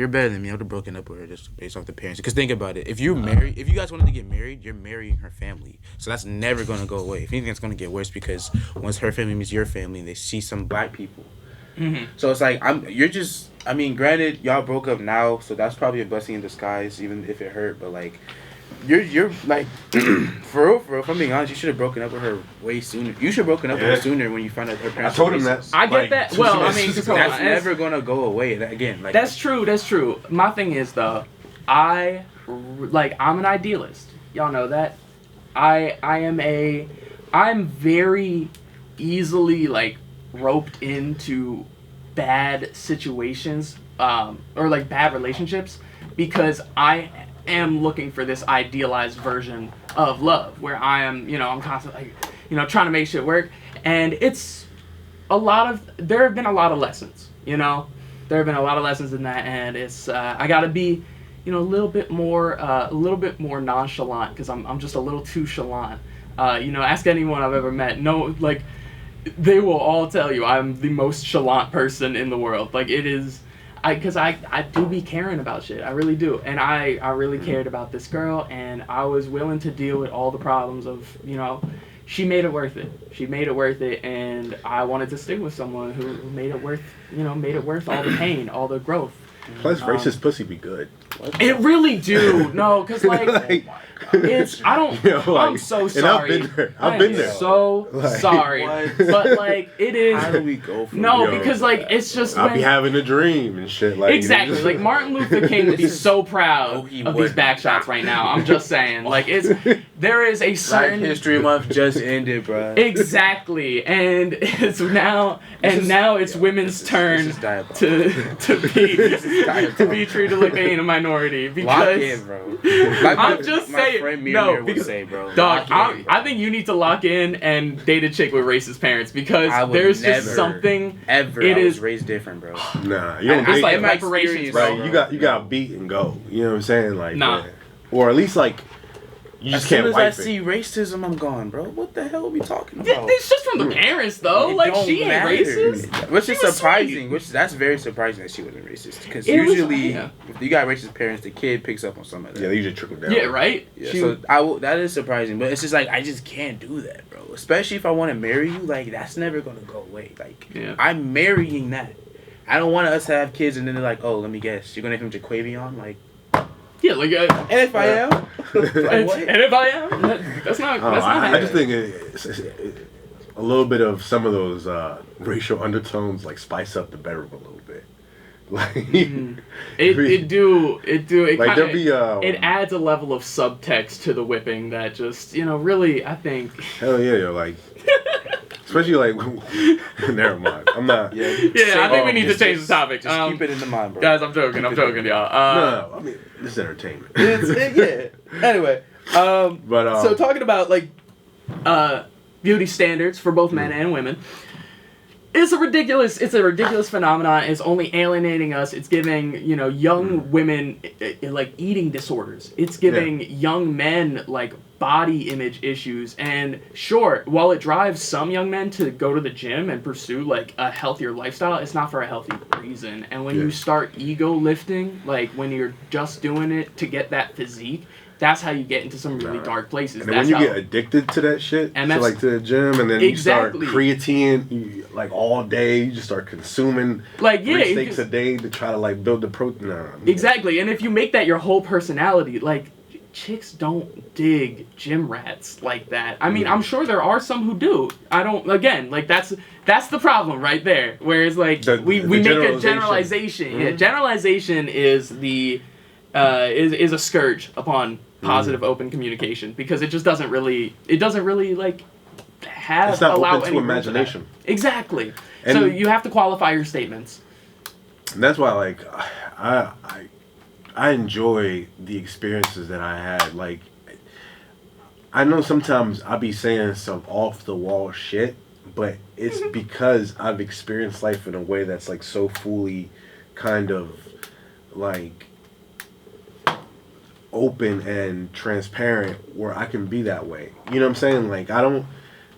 better than me. I would have broken up with her just based off the parents. Because think about it, if you guys wanted to get married, you're marrying her family. So that's never gonna go away. If anything, it's gonna get worse because once her family meets your family, they see some black people. Mm-hmm. So it's like, granted, y'all broke up now, so that's probably a blessing in disguise, even if it hurt, but like, you're like, for real, if I'm being honest, you should have broken up with her way sooner. You should have broken up with her sooner when you found out her parents. I told him that. I get that. Well, I mean, that's never gonna go away. Again, like, that's true. My thing is, though, I'm an idealist. Y'all know that. I'm very easily, like, roped into bad situations, or like bad relationships, because I am looking for this idealized version of love where I am, I'm constantly, trying to make shit work. And there have been a lot of lessons, there have been a lot of lessons in that. And it's, I gotta be, a little bit more nonchalant, because I'm just a little too chalant. Ask anyone I've ever met. No, like, they will all tell you I'm the most chalant person in the world. Like, it is, because I do be caring about shit. I really do. And I really cared about this girl, and I was willing to deal with all the problems of, she made it worth it. And I wanted to stick with someone who made it worth all the pain, all the growth. Plus, racist pussy be good. It really do. No, because like it's I don't. You know, like, I'm so and sorry. I've been there. So Like, sorry, but like it is. How do we go from No, Yo, because like it's just I'll be when, having a dream and shit. Like exactly like Martin Luther King would be so proud No, he of these wouldn't. back shots right now. I'm just saying, like there is a Black certain History Month just ended, bro. exactly, and it's now it's women's turn This is diabolical. to be treated like they ain't a minority Lock because. in, bro. Like I'm just my saying, friend no, Mir would because say, bro. dog, lock in, bro. I think you need to lock in and date a chick with racist parents because I would there's never, just something. Ever. It I was is- raised different, bro. Nah, you don't It's date like them. my reparations, experience, bro. Right, you got beat and go. You know what I'm saying? Like, Nah. yeah. Or at least like you As just soon can't as I wipe see it. racism, I'm gone, bro. What the hell are we talking Yeah, about? it's just from the parents though. It Like don't she ain't matter. racist. Which She is was surprising. sweet. That's very surprising that she wasn't racist. Because It was- usually, yeah. if you got racist parents, the kid picks up on some of that. Yeah, they usually trickle down. Yeah, right. Yeah, She- so that is surprising, but it's just like I just can't do that, bro. Especially if I want to marry you, like that's never gonna go away. Like Yeah. I'm marrying that. I don't want us to have kids and then they're like, oh, let me guess, you're gonna name him Jaquavion, like. yeah, like. And if I am, like, what? And if I am, that's not. Oh, That's not. I just think it's a little bit of some of those racial undertones like spice up the bedroom a little bit. Like It do. It like kinda, there'll be it adds a level of subtext to the whipping that just really I think. hell yeah, yo, like especially like never mind. I'm not. Yeah, Yeah, I think we need to change the topic. Just keep it in the mind, bro. Guys, I'm joking, y'all. No, I mean this is entertainment. Yeah. Anyway, But so talking about like beauty standards for both men and women. It's a ridiculous phenomenon. It's only alienating us. It's giving, young women like eating disorders. It's giving young men like body image issues. And sure, while it drives some young men to go to the gym and pursue like a healthier lifestyle, it's not for a healthy reason. And when you start ego lifting, like when you're just doing it to get that physique, that's how you get into some really dark places. And then that's when you how, get addicted to that shit, And to that's- like to the gym, and then Exactly. you start creatine like all day, you just start consuming Like, yeah, 3 it steaks just- a day to try to like build the protein. Exactly, and if you make that your whole personality, like chicks don't dig gym rats like that. I mean, I'm sure there are some who do. I don't. Again, like that's the problem right there. Whereas like we make a generalization. Mm-hmm. Yeah, generalization is the is a scourge upon positive open communication because it just doesn't really like have It's not allow open to any room for that. imagination. Exactly. And- So you have to qualify your statements. And that's why like I enjoy the experiences that I had. Like I know sometimes I'll be saying some off the wall shit, but it's because I've experienced life in a way that's like so fully kind of like open and transparent where I can be that way. You know what I'm saying? Like I don't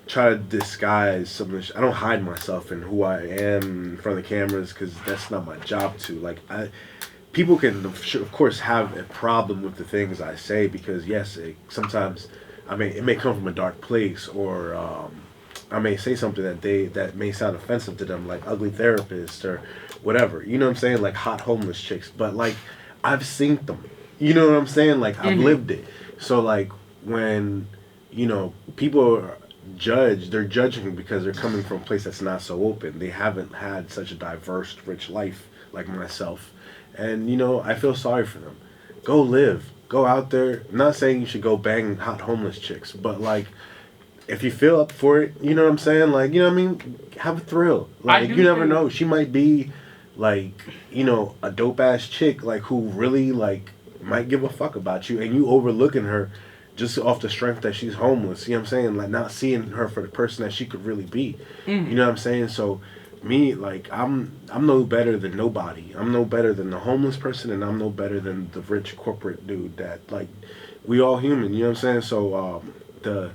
try to disguise some of the I don't hide myself in who I am in front of the cameras because that's not my job to. Like people can of course have a problem with the things I say because yes, sometimes it may come from a dark place or I may say something that may sound offensive to them, like ugly therapist or whatever. You know what I'm saying? Like hot homeless chicks. But like I've seen them. You know what I'm saying? Like I've lived it. So like when people are they're judging because they're coming from a place that's not so open. They haven't had such a diverse, rich life like myself. And I feel sorry for them. Go live. Go out there. I'm not saying you should go bang hot homeless chicks, but like if you feel up for it, you know what I'm saying? Like, you know what I mean? Have a thrill. Like you never know. She might be like, a dope ass chick like who really like might give a fuck about you and you overlooking her just off the strength that she's homeless. You know what I'm saying? Like not seeing her for the person that she could really be. You know what I'm saying? So me, like I'm no better than nobody. I'm no better than the homeless person and I'm no better than the rich corporate dude that like we all human, you know what I'm saying? So the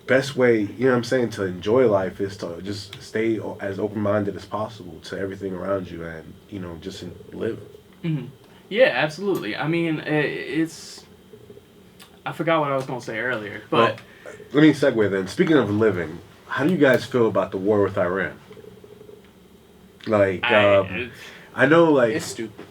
best way, you know what I'm saying, to enjoy life is to just stay as open-minded as possible to everything around you and, just live. Mm-hmm. Yeah, absolutely. I mean, it's... I forgot what I was going to say earlier, but... Well, let me segue then. Speaking of living, how do you guys feel about the war with Iran? Like, I know, like... It's stupid.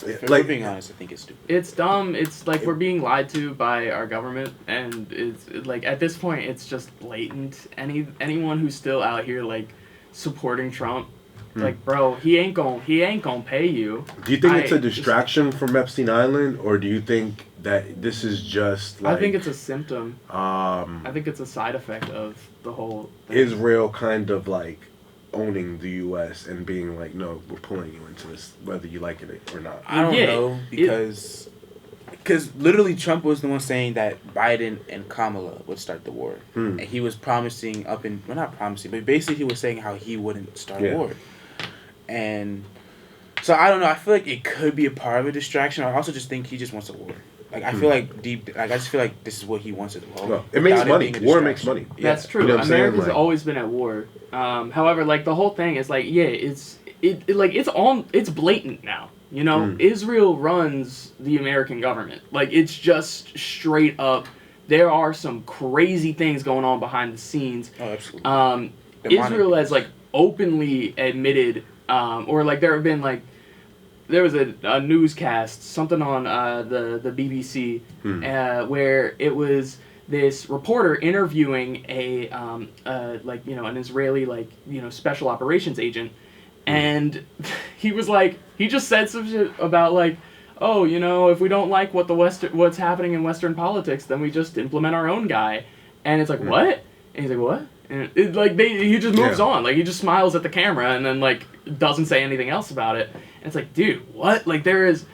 If we're being honest, I think it's stupid. It's dumb. It's like we're being lied to by our government, and it's like at this point, it's just blatant. Anyone who's still out here like supporting Trump, like bro, he ain't gonna pay you. Do you think it's a distraction from Epstein Island, or do you think that this is just like? I think it's a symptom. I think it's a side effect of the whole thing. Israel kind of like owning the U.S. and being like, no, we're pulling you into this, whether you like it or not. I don't know, because literally Trump was the one saying that Biden and Kamala would start the war. And he was promising not promising, but basically he was saying how he wouldn't start a war. And so I don't know, I feel like it could be a part of a distraction. I also just think he just wants a war. Like I feel like I just feel like this is what he wants as well. No, it makes money. War makes money. That's true. You know America's always been at war. However, like the whole thing is like, it's blatant now. You know, Israel runs the American government. Like it's just straight up. There are some crazy things going on behind the scenes. Oh, absolutely. Israel has like openly admitted, or like there have been like. There was a newscast, something on the BBC, where it was this reporter interviewing an Israeli special operations agent, and he was like, he just said some shit about like, oh, you know, if we don't like what's happening in Western politics, then we just implement our own guy, and it's like what? And he's like what? And he just moves on, like he just smiles at the camera and then like doesn't say anything else about it. And it's like, dude, what? Like there is,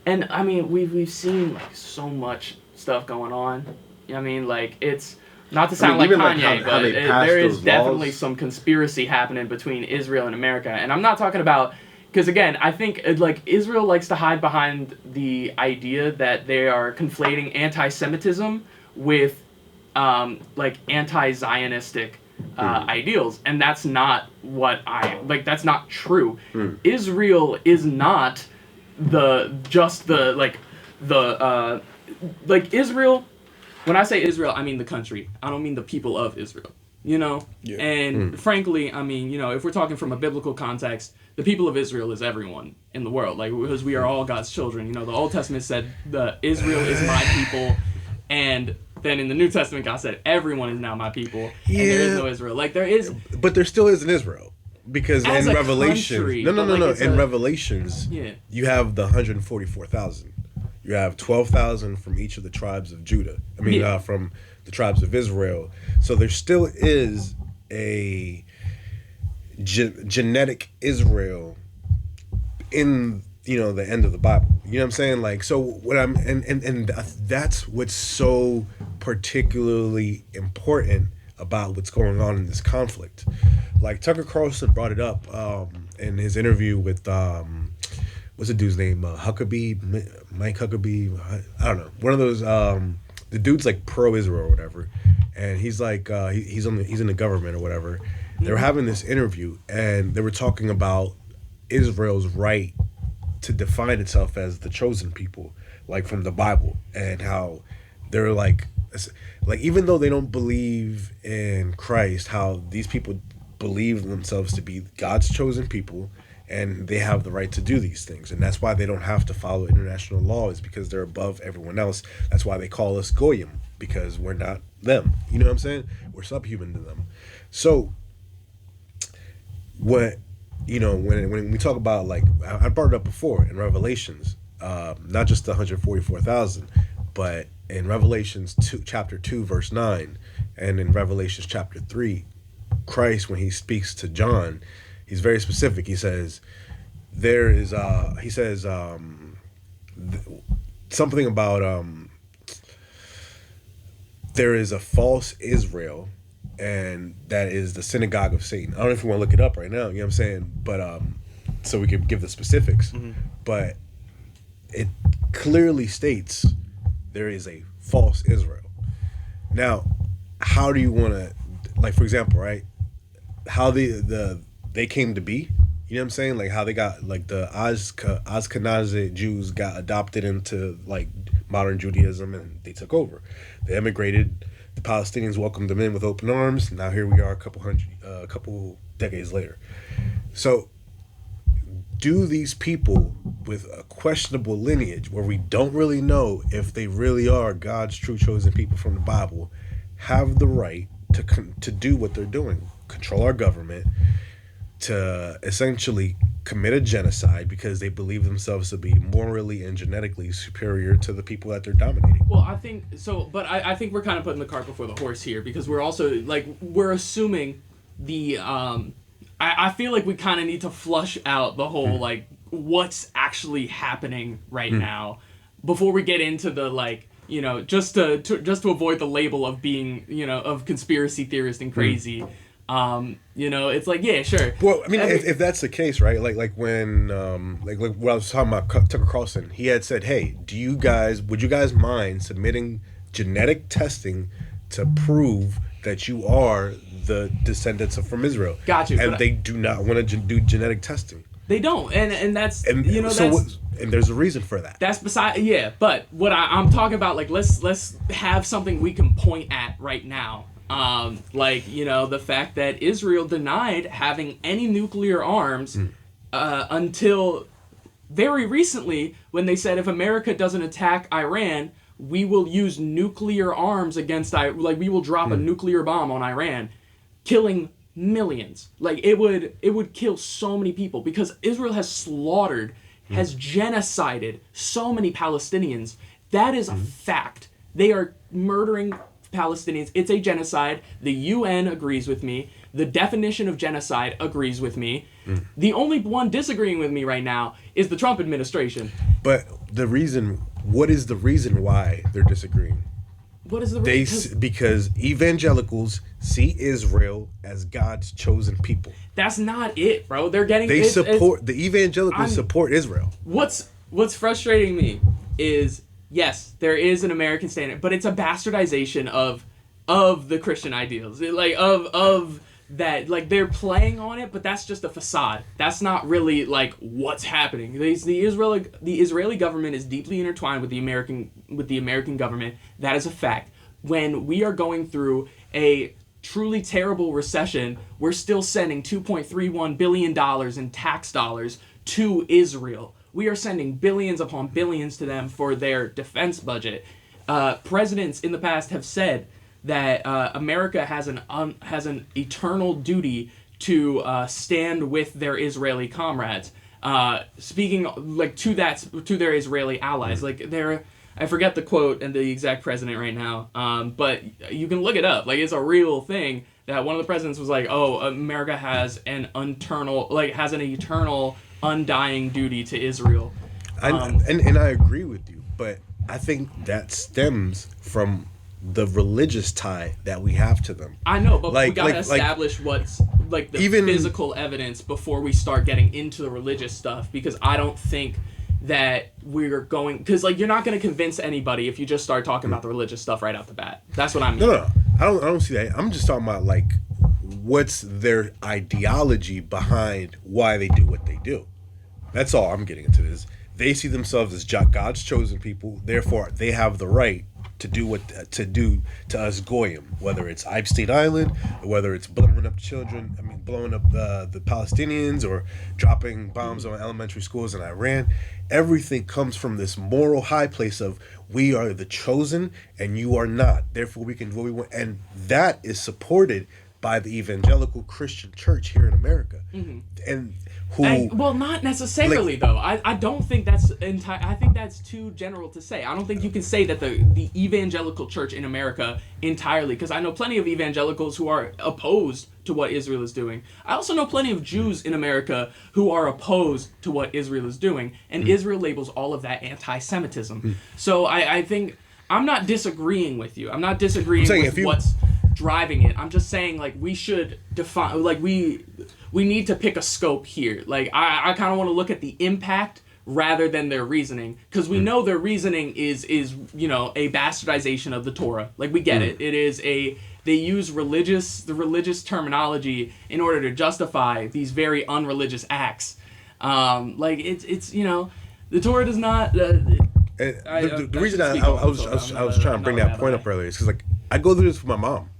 and I mean we've seen like so much stuff going on. I mean like it's not to sound like Kanye, but there is definitely some conspiracy happening between Israel and America. And I'm not talking about, because again, I think like Israel likes to hide behind the idea that they are conflating anti-Semitism with like anti-Zionistic ideals, and that's not what that's not true. Israel is not Israel. When I say Israel, I mean the country. I don't mean the people of Israel. You know? Yeah. And frankly, I mean, you know, if we're talking from a biblical context, the people of Israel is everyone in the world. Like, because we are all God's children. You know, the Old Testament said, Israel is my people, and then in the New Testament, God said, everyone is now my people, and there is no Israel. Like, there is... But there still is an Israel. Because in Revelation... Country, no. In Revelations, you have the 144,000. You have 12,000 from each of the tribes of Judah. I mean, from the tribes of Israel. So there still is a genetic Israel in, you know, the end of the Bible. You know what I'm saying? Like, so what and that's what's so particularly important about what's going on in this conflict. Like Tucker Carlson brought it up in his interview with what's the dude's name? Huckabee, Mike Huckabee. I don't know. One of those. The dude's like pro-Israel or whatever, and he's like he's in the government or whatever. They were having this interview, and they were talking about Israel's right to define itself as the chosen people, like from the Bible, and how they're like even though they don't believe in Christ, how these people believe themselves to be God's chosen people. And they have the right to do these things. And that's why they don't have to follow international law, is because they're above everyone else. That's why they call us Goyim, because we're not them. You know what I'm saying? We're subhuman to them. So, when we talk about, like, I brought it up before in Revelations, not just the 144,000, but in Revelations chapter 2, verse 9, and in Revelations chapter 3, Christ, when he speaks to John, he's very specific. He says, something about, there is a false Israel, and that is the synagogue of Satan. I don't know if you want to look it up right now, you know what I'm saying? But, so we can give the specifics. But it clearly states there is a false Israel. Now, how do you want to, like, for example, right? How they came to be, you know what I'm saying? Like how they got, like the Ashkenazi Jews got adopted into like modern Judaism, and they took over. They emigrated. The Palestinians welcomed them in with open arms. Now here we are, a couple decades later. So do these people with a questionable lineage, where we don't really know if they really are God's true chosen people from the Bible, have the right to do what they're doing, control our government, to essentially commit a genocide because they believe themselves to be morally and genetically superior to the people that they're dominating. Well, I think so, but I think we're kind of putting the cart before the horse here, because we're also like, we're assuming the I feel like we kind of need to flush out the whole like what's actually happening right now before we get into the like, you know, just to avoid the label of being, you know, of conspiracy theorist and crazy. You know, it's like, yeah, sure. Well, I mean, if that's the case, right? Like when like what I was talking about Tucker Carlson, he had said, "Hey, would you guys mind submitting genetic testing to prove that you are the descendants from Israel?" Got you. And they do not want to do genetic testing. They don't, and that's, and you know, so that's, and there's a reason for that. That's beside, yeah. But what I'm talking about, like, let's have something we can point at right now. Like, you know, the fact that Israel denied having any nuclear arms until very recently, when they said if America doesn't attack Iran, we will use nuclear arms against we will drop a nuclear bomb on Iran, killing millions. Like, it would kill so many people, because Israel has slaughtered, has genocided so many Palestinians. That is a fact. They are murdering Palestinians. It's a genocide. The UN agrees with me. The definition of genocide agrees with me. The only one disagreeing with me right now is the Trump administration. But what is the reason why they're disagreeing? What is the reason? Because evangelicals see Israel as God's chosen people. That's not it, bro. They're getting. The evangelicals support Israel. What's frustrating me is, yes, there is an American standard, but it's a bastardization of the Christian ideals. Like of that, like, they're playing on it, but that's just a facade. That's not really like what's happening. The Israeli government is deeply intertwined with the American government. That is a fact. When we are going through a truly terrible recession, we're still sending $2.31 billion in tax dollars to Israel. We are sending billions upon billions to them for their defense budget. Presidents in the past have said that America has an eternal duty to stand with their Israeli comrades. Speaking like to their Israeli allies, like I forget the quote and the exact president right now, but you can look it up. Like, it's a real thing that one of the presidents was like, "Oh, America has an eternal, undying duty to Israel." And I agree with you, but I think that stems from the religious tie that we have to them. I know, but we gotta establish what's like the physical evidence before we start getting into the religious stuff, because I don't think that we're going, because like, you're not going to convince anybody if you just start talking about the religious stuff right off the bat. That's what I mean. No, I don't see that. I'm just talking about like what's their ideology behind why they do what they do. That's all I'm getting into. Is they see themselves as God's chosen people, therefore they have the right to do to us goyim, whether it's Epstein Island, or whether it's blowing up the Palestinians, or dropping bombs on elementary schools in Iran. Everything comes from this moral high place of, we are the chosen and you are not, therefore we can do what we want, and that is supported by the evangelical Christian church here in America. And well, not necessarily, like, though. I don't think that's I think that's too general to say. I don't think you can say that the evangelical church in America entirely, because I know plenty of evangelicals who are opposed to what Israel is doing. I also know plenty of Jews in America who are opposed to what Israel is doing, and Israel labels all of that anti-Semitism. So I think I'm not disagreeing with you. I'm not disagreeing with what's driving it. I'm just saying, like, we should define, like, we need to pick a scope here. Like, I kind of want to look at the impact rather than their reasoning, because we know their reasoning is you know, a bastardization of the Torah. Like, we get it. It is they use the religious terminology in order to justify these very unreligious acts. Like, it's you know, the Torah does not. The reason I was trying to bring that point up earlier is because, like, I go through this with my mom.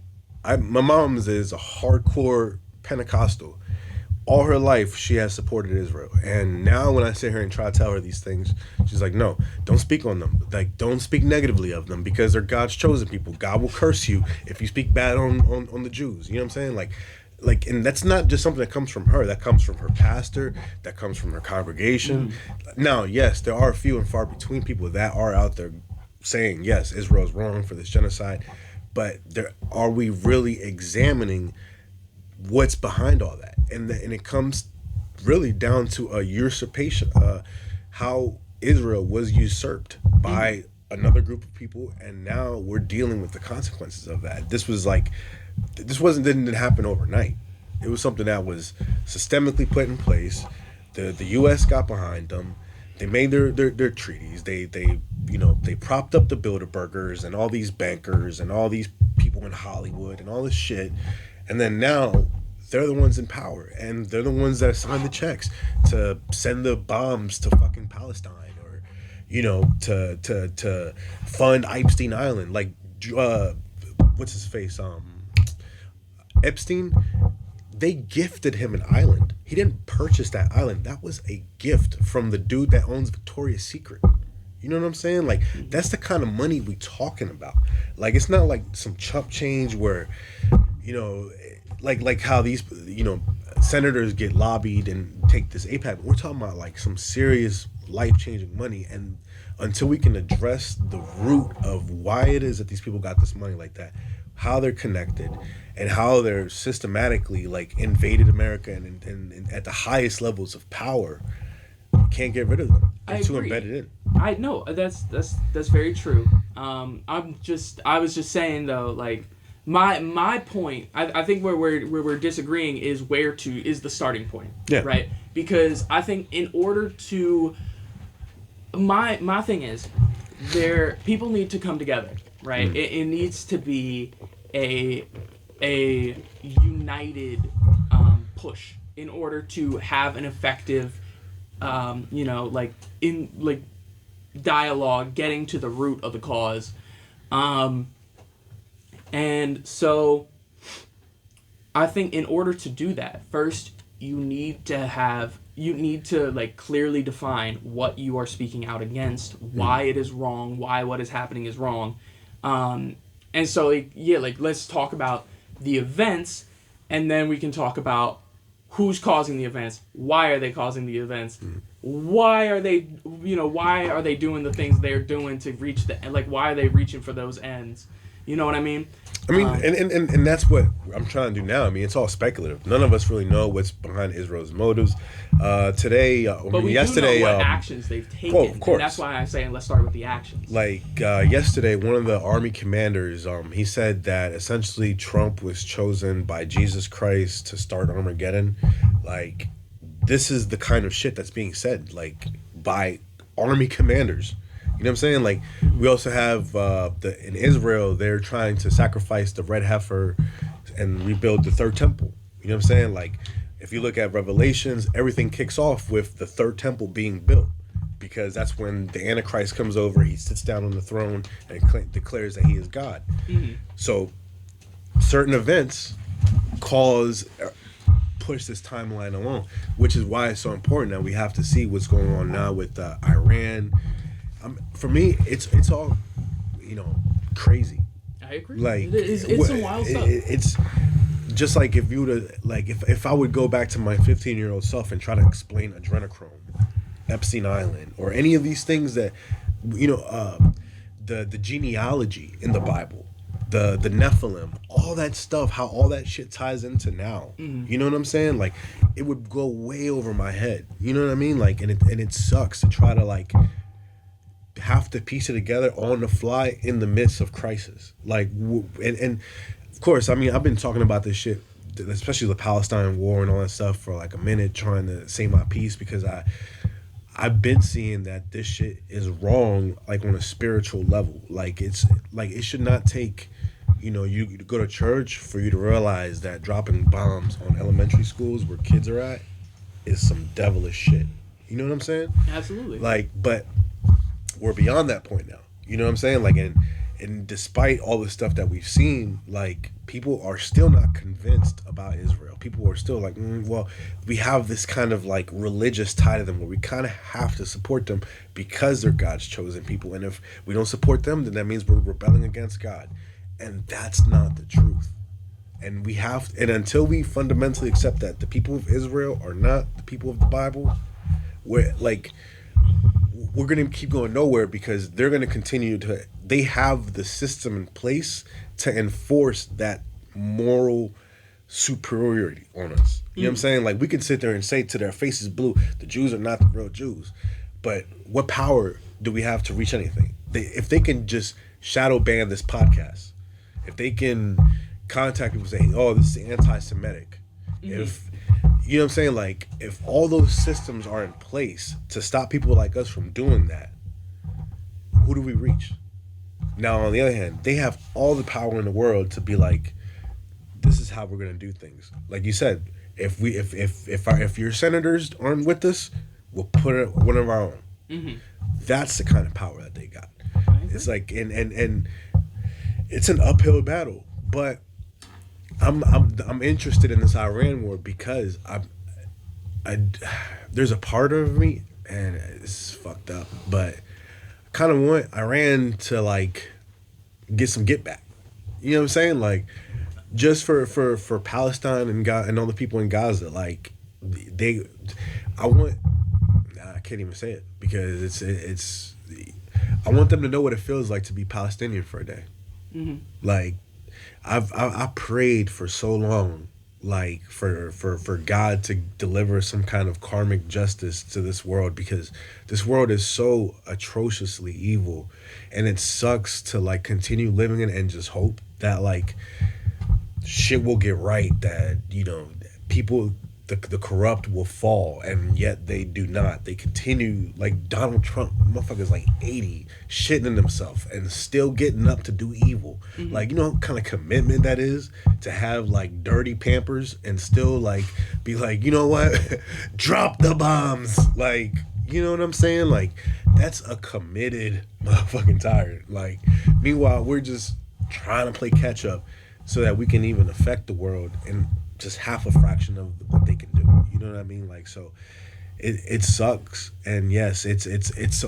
My mom's is a hardcore Pentecostal. all her life she has supported Israel, and now when I sit here and try to tell her these things, she's like, no, don't speak on them, like don't speak negatively of them, because they're God's chosen people. God will curse you if you speak bad on the Jews. You know what I'm saying? Like, and that's not just something that comes from her. That comes from her pastor. That comes from her congregation. Now, yes, there are few and far between people that are out there saying, yes, Israel's wrong for this genocide, but are we really examining what's behind all that? And it comes really down to a usurpation, how Israel was usurped by another group of people, and now we're dealing with the consequences of that. This didn't happen overnight. It was something that was systemically put in place. The U.S. got behind them. They made their treaties. They propped up the Bilderbergers and all these bankers and all these people in Hollywood and all this shit, and then now they're the ones in power, and they're the ones that sign the checks to send the bombs to fucking Palestine, or to fund Epstein Island, like what's his face, Epstein. They gifted him an island. He didn't purchase that island. That was a gift from the dude that owns Victoria's Secret. You know what I'm saying? Like, that's the kind of money we talking about. Like, it's not like some chump change where, like how these, senators get lobbied and take this APAC. We're talking about like some serious life-changing money. And until we can address the root of why it is that these people got this money like that, how they're connected, and how they're systematically like invaded America and at the highest levels of power, can't get rid of them. They're too embedded in. I know that's very true. I was just saying though, like my point. I think where we're disagreeing is is the starting point. Yeah. Right. Because I think in order to my thing is people need to come together. Right. It needs to be a united push in order to have an effective dialogue, getting to the root of the cause, and so I think in order to do that, first you need to like clearly define what you are speaking out against, why it is wrong, why what is happening is wrong. And so, let's talk about the events, and then we can talk about who's causing the events, why are they causing the events, why are they doing the things they're doing to reach why are they reaching for those ends? You know what I mean? I mean, and that's what I'm trying to do now. I mean, it's all speculative. None of us really know what's behind Israel's motives. Yesterday, do know what actions they've taken. Well, of course. And that's why I'm saying let's start with the actions. Like yesterday, one of the army commanders, he said that essentially Trump was chosen by Jesus Christ to start Armageddon. Like, this is the kind of shit that's being said, like, by army commanders. You know what I'm saying? Like, we also have in Israel, they're trying to sacrifice the red heifer and rebuild the third temple. You know what I'm saying? Like, if you look at Revelations, everything kicks off with the third temple being built, because that's when the Antichrist comes over, he sits down on the throne and declares that he is God. Mm-hmm. So certain events push this timeline along, which is why it's so important that we have to see what's going on now with Iran. For me, it's all, crazy. I agree. Like, it's some wild stuff. It's just like if you would if I would go back to my 15-year-old self and try to explain adrenochrome, Epstein Island, or any of these things that, the genealogy in the Bible, the Nephilim, all that stuff, how all that shit ties into now. Mm-hmm. You know what I'm saying? Like, it would go way over my head. You know what I mean? Like, and it sucks to try to like have to piece it together on the fly in the midst of crisis. Like, and of course, I mean, I've been talking about this shit, especially the Palestine war and all that stuff, for like a minute, trying to say my piece, because I've been seeing that this shit is wrong, like on a spiritual level. Like, it's like, it should not take, you go to church for you to realize that dropping bombs on elementary schools where kids are at is some devilish shit. You know what I'm saying? Absolutely. Like, but we're beyond that point now. You know what I'm saying? Like, and And despite all the stuff that we've seen, like, people are still not convinced about Israel. People are still like, well, we have this kind of like religious tie to them where we kind of have to support them because they're God's chosen people. And if we don't support them, then that means we're rebelling against God. And that's not the truth. And and until we fundamentally accept that the people of Israel are not the people of the Bible, we're going to keep going nowhere, because they're going to continue they have the system in place to enforce that moral superiority on us. You know what I'm saying? Like, we can sit there and say to their faces blue, the Jews are not the real Jews. But what power do we have to reach anything? If they can just shadow ban this podcast, if they can contact people and say, oh, this is anti-Semitic. If, you know what I'm saying? Like, if all those systems are in place to stop people like us from doing that, who do we reach? Now, on the other hand, they have all the power in the world to be like, this is how we're gonna do things. Like you said, if your senators aren't with us, we'll put it one of our own. That's the kind of power that they got. It's like, and it's an uphill battle, but I'm interested in this Iran war because there's a part of me, and it's fucked up, but I kind of want Iran to like get some get back. You know what I'm saying? Like, just for Palestine and God and all the people in Gaza, like I can't even say it because it's I want them to know what it feels like to be Palestinian for a day. Like, I prayed for so long, like for God to deliver some kind of karmic justice to this world, because this world is so atrociously evil, and it sucks to like continue living in it and just hope that like shit will get right, that, you know, people, the corrupt will fall, and yet they do not. They continue, like Donald Trump, motherfucker's like 80, shitting in himself and still getting up to do evil. Like, you know what kind of commitment that is, to have like dirty Pampers and still like be like, you know what, drop the bombs. Like, you know what I'm saying? Like, that's a committed motherfucking tyrant. Like, meanwhile, we're just trying to play catch up so that we can even affect the world in just half a fraction of what they can do. You know what I mean? Like, so it sucks. And yes, it's a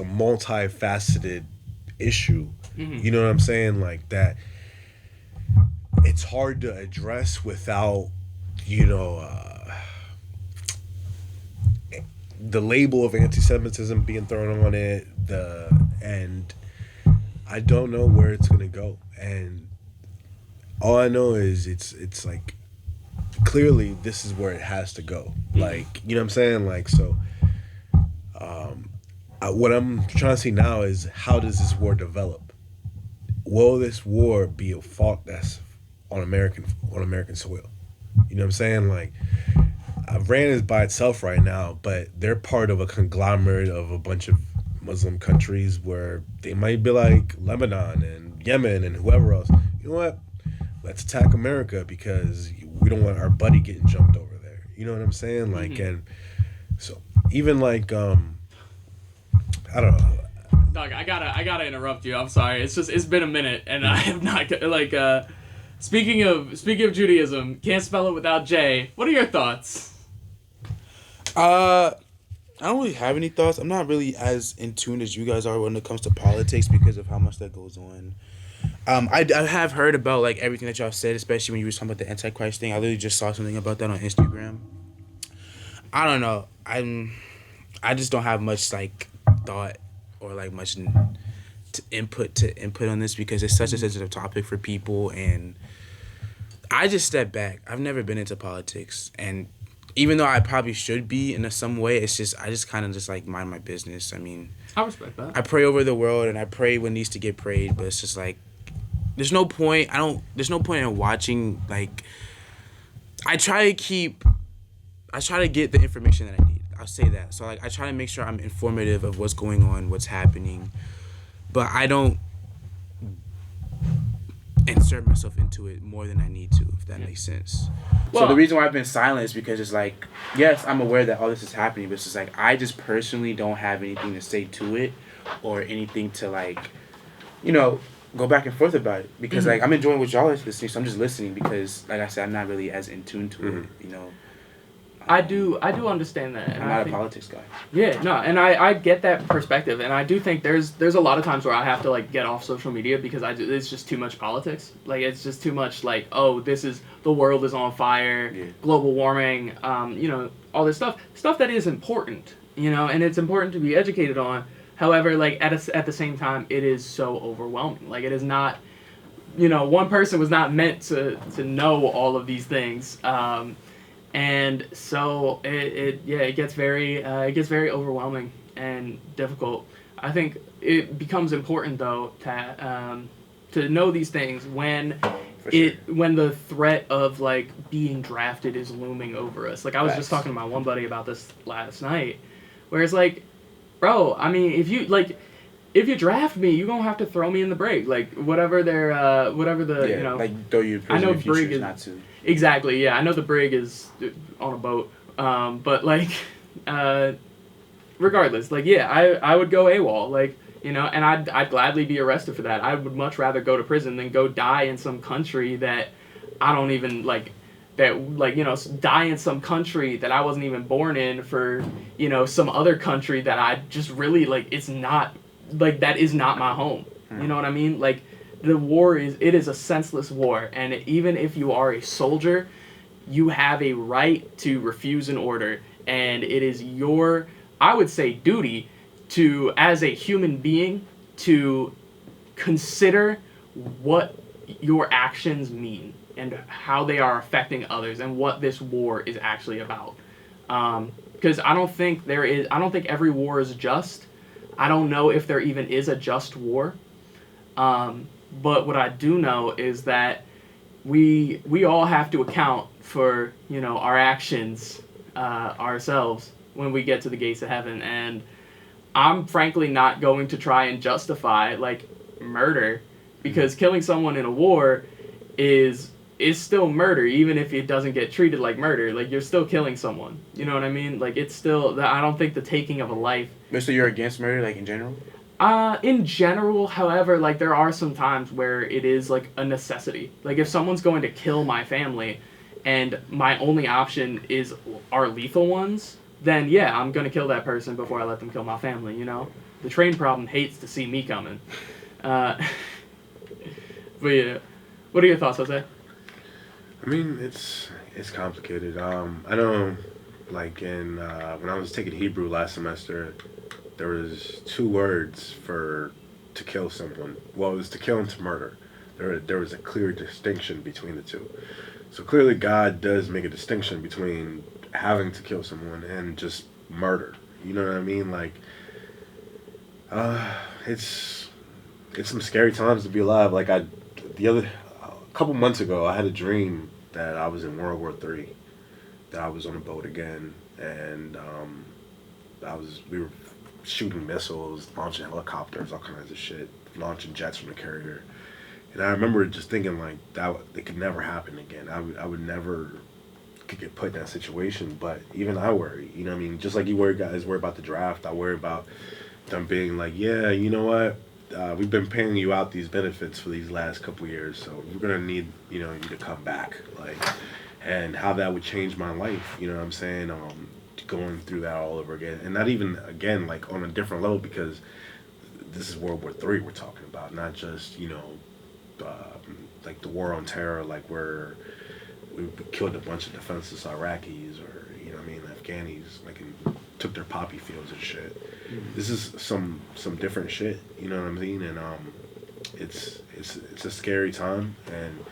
multifaceted issue. You know what I'm saying? Like, that it's hard to address without, you know, the label of anti-Semitism being thrown on it, and I don't know where it's gonna go. And all I know is it's like, clearly this is where it has to go. Like, you know what I'm saying? Like, so what I'm trying to see now is, how does this war develop? Will this war be a fault that's on American soil? You know what I'm saying? Like, Iran is by itself right now, but they're part of a conglomerate of a bunch of Muslim countries where they might be like Lebanon and Yemen and whoever else. You know what? Let's attack America because we don't want our buddy getting jumped over there. You know what I'm saying? Like, and so even like, I don't know. Doug, I gotta interrupt you. I'm sorry. It's been a minute, and I have not like. Speaking of Judaism, can't spell it without J. What are your thoughts? I don't really have any thoughts. I'm not really as in tune as you guys are when it comes to politics because of how much that goes on. I have heard about like everything that y'all said, especially when you were talking about the Antichrist thing. I literally just saw something about that on Instagram. I don't know. I just don't have much like thought or like much input on this because it's such a sensitive topic for people, and I just step back. I've never been into politics, and even though I probably should be in some way, it's just I just kind of just like mind my business. I mean, I respect that. I pray over the world and I pray what needs to get prayed, but it's just like there's no point in watching. Like, I try to get the information that I need. I'll say that. So like I try to make sure I'm informative of what's going on, what's happening, but I don't insert myself into it more than I need to, if that makes sense. Well, so the reason why I've been silent is because it's like, yes, I'm aware that all this is happening, but it's just like I just personally don't have anything to say to it or anything to like, you know, go back and forth about it because like I'm enjoying what y'all are listening, so I'm just listening because like I said, I'm not really as in tune to it, you know. I do understand that. And I'm not a politics guy. Yeah, no, and I get that perspective, and I do think there's a lot of times where I have to like get off social media because it's just too much politics. Like it's just too much like, oh, the world is on fire, global warming, you know, all this stuff that is important, you know, and it's important to be educated on. However, like at the same time, it is so overwhelming. Like it is not, you know, one person was not meant to know all of these things. And so it gets very overwhelming and difficult. I think it becomes important though to know these things when when the threat of like being drafted is looming over us. Like I was just talking to my one buddy about this last night, where it's like, bro, I mean, if you draft me, you're gonna have to throw me in the brig. Like whatever the you know, like throw you in prison. I know brig is not to. Exactly, yeah. I know the brig is on a boat, but like, regardless, like, yeah, I would go AWOL, like, you know, and I'd gladly be arrested for that. I would much rather go to prison than go die in some country that I don't even like, that like, you know, die in some country that I wasn't even born in for, you know, some other country that I just really like. It's not like that is not my home. You know what I mean? Like. The war is a senseless war, and even if you are a soldier, you have a right to refuse an order, and it is your, I would say, duty to, as a human being, to consider what your actions mean and how they are affecting others and what this war is actually about. Because I don't think every war is just. I don't know if there even is a just war. But what I do know is that we all have to account for, you know, our actions ourselves when we get to the gates of heaven. And I'm frankly not going to try and justify like murder, because killing someone in a war is still murder, even if it doesn't get treated like murder. Like you're still killing someone. You know what I mean? Like it's still, I don't think the taking of a life. So you're against murder, like in general? In general, however, like there are some times where it is like a necessity. Like if someone's going to kill my family and my only option are lethal ones, then yeah, I'm going to kill that person before I let them kill my family, you know? The train problem hates to see me coming. But yeah, what are your thoughts, Jose? I mean, it's complicated. I know, like when I was taking Hebrew last semester, there was 2 words to kill someone. Well, it was to kill and to murder. There was a clear distinction between the two. So clearly God does make a distinction between having to kill someone and just murder. You know what I mean? Like, it's some scary times to be alive. Like a couple months ago, I had a dream that I was in World War III, that I was on a boat again, and we were shooting missiles, launching helicopters, all kinds of shit, launching jets from the carrier. And I remember just thinking like that it could never happen again. I would never get put in that situation. But even I worry, you know what I mean? Just like you guys worry about the draft, I worry about them being like, yeah, you know what? We've been paying you out these benefits for these last couple of years, so we're gonna need, you know, you to come back, like, and how that would change my life. You know what I'm saying? Going through that all over again, and not even again like on a different level, because this is World War III we're talking about, not just, you know, like the war on terror, like where we killed a bunch of defenseless Iraqis, or you know what I mean, Afghanis, like, and took their poppy fields and shit. This is some different shit, you know what I mean? And it's a scary time, and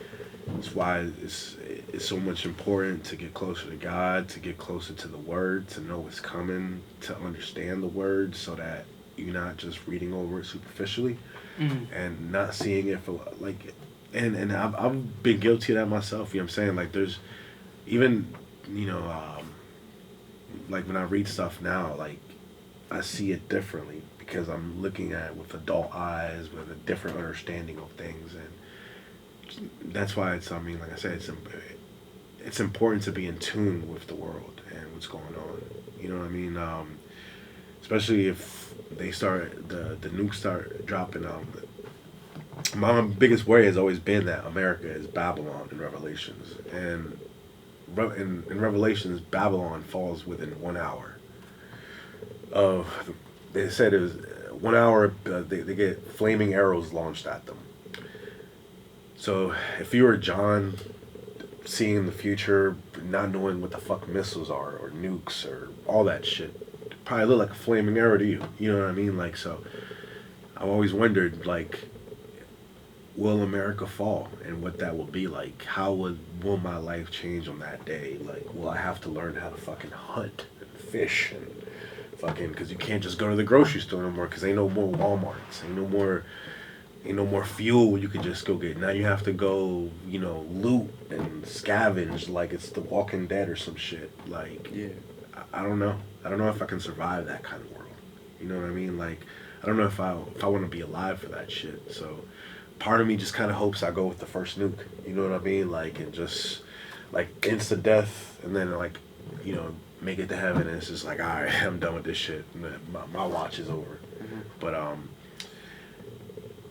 it's why it's so much important to get closer to God, to get closer to the Word, to know what's coming, to understand the Word, so that you're not just reading over it superficially and not seeing it for like. And I've been guilty of that myself. You know what I'm saying? Like there's even, you know, like when I read stuff now, like I see it differently because I'm looking at it with adult eyes, with a different understanding of things, and that's why it's, I mean, like I said, it's important to be in tune with the world and what's going on. You know what I mean? Especially if they start, the nukes start dropping my biggest worry has always been that America is Babylon in Revelations, and in Revelations, Babylon falls within 1 hour of. They said it was 1 hour. They get flaming arrows launched at them. So if you were John, seeing the future, not knowing what the fuck missiles are or nukes or all that shit, it'd probably look like a flaming arrow to you. You know what I mean? Like, so I've always wondered, like, will America fall and what that will be like? How will my life change on that day? Like, will I have to learn how to fucking hunt and fish and fucking, because you can't just go to the grocery store no more because ain't no more Walmarts, ain't no more fuel you can just go get. Now you have to go, you know, loot and scavenge like it's The Walking Dead or some shit. Like, Yeah. I don't know. I don't know if I can survive that kind of world. You know what I mean? Like, I don't know if I want to be alive for that shit. So part of me just kind of hopes I go with the first nuke. You know what I mean? Like, and just like insta death, and then like, you know, make it to heaven, and it's just like, all right, I'm done with this shit. My watch is over. But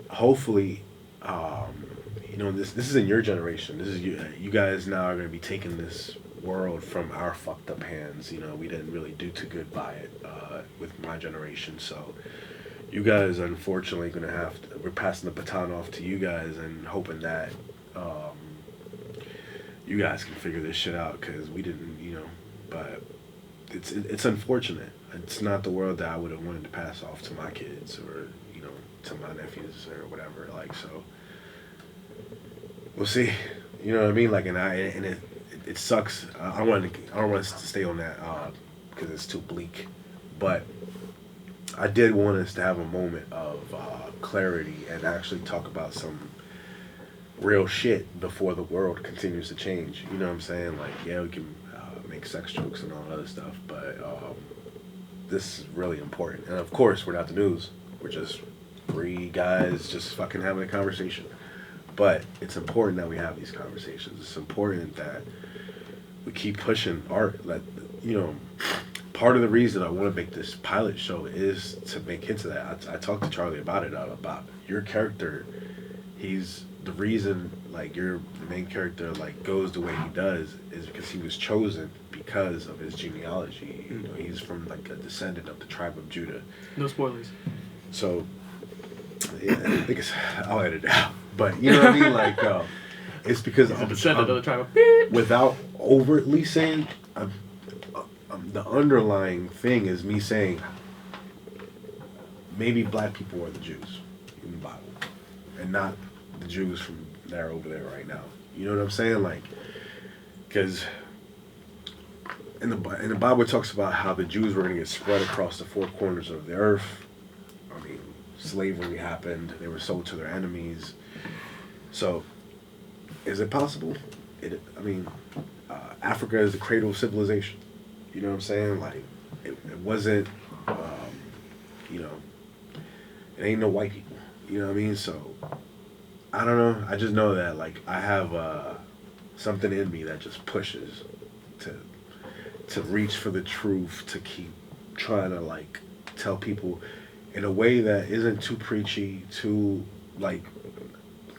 hopefully, you know, this is in your generation. This is you guys now are gonna be taking this world from our fucked up hands. You know, we didn't really do too good by it with my generation. So you guys, unfortunately, gonna have to. We're passing the baton off to you guys and hoping that you guys can figure this shit out, because we didn't, you know. But it's unfortunate. It's not the world that I would have wanted to pass off to my kids or, you know, to my nephews or whatever. Like, so we'll see. You know what I mean? Like, and it sucks. I don't want us to stay on that because it's too bleak. But I did want us to have a moment of clarity and actually talk about some real shit before the world continues to change. You know what I'm saying? Like, yeah, we can make sex jokes and all that other stuff, but this is really important. And of course, we're not the news. We're just three guys just fucking having a conversation. But it's important that we have these conversations. It's important that we keep pushing art. Like, you know, part of the reason I want to make this pilot show is to make hints of that. I talked to Charlie about it, about your character. He's the reason, like, your main character, like, goes the way he does is because he was chosen because of his genealogy. You know, he's from, like, a descendant of the tribe of Judah. No spoilers. So, yeah, I think I'll edit it out. But, you know what I mean? Like, it's because He's a descendant of the tribe of without overtly saying, the underlying thing is me saying, maybe black people are the Jews in the Bible, and not the Jews from there over there right now. You know what I'm saying? Like, because in the Bible it talks about how the Jews were going to get spread across the four corners of the earth. I mean, slavery happened. They were sold to their enemies. So, is it possible? Africa is the cradle of civilization. You know what I'm saying? Like, it wasn't, you know, it ain't no white people. You know what I mean? So, I don't know. I just know that, like, I have something in me that just pushes to reach for the truth, to keep trying to, like, tell people in a way that isn't too preachy, too, like,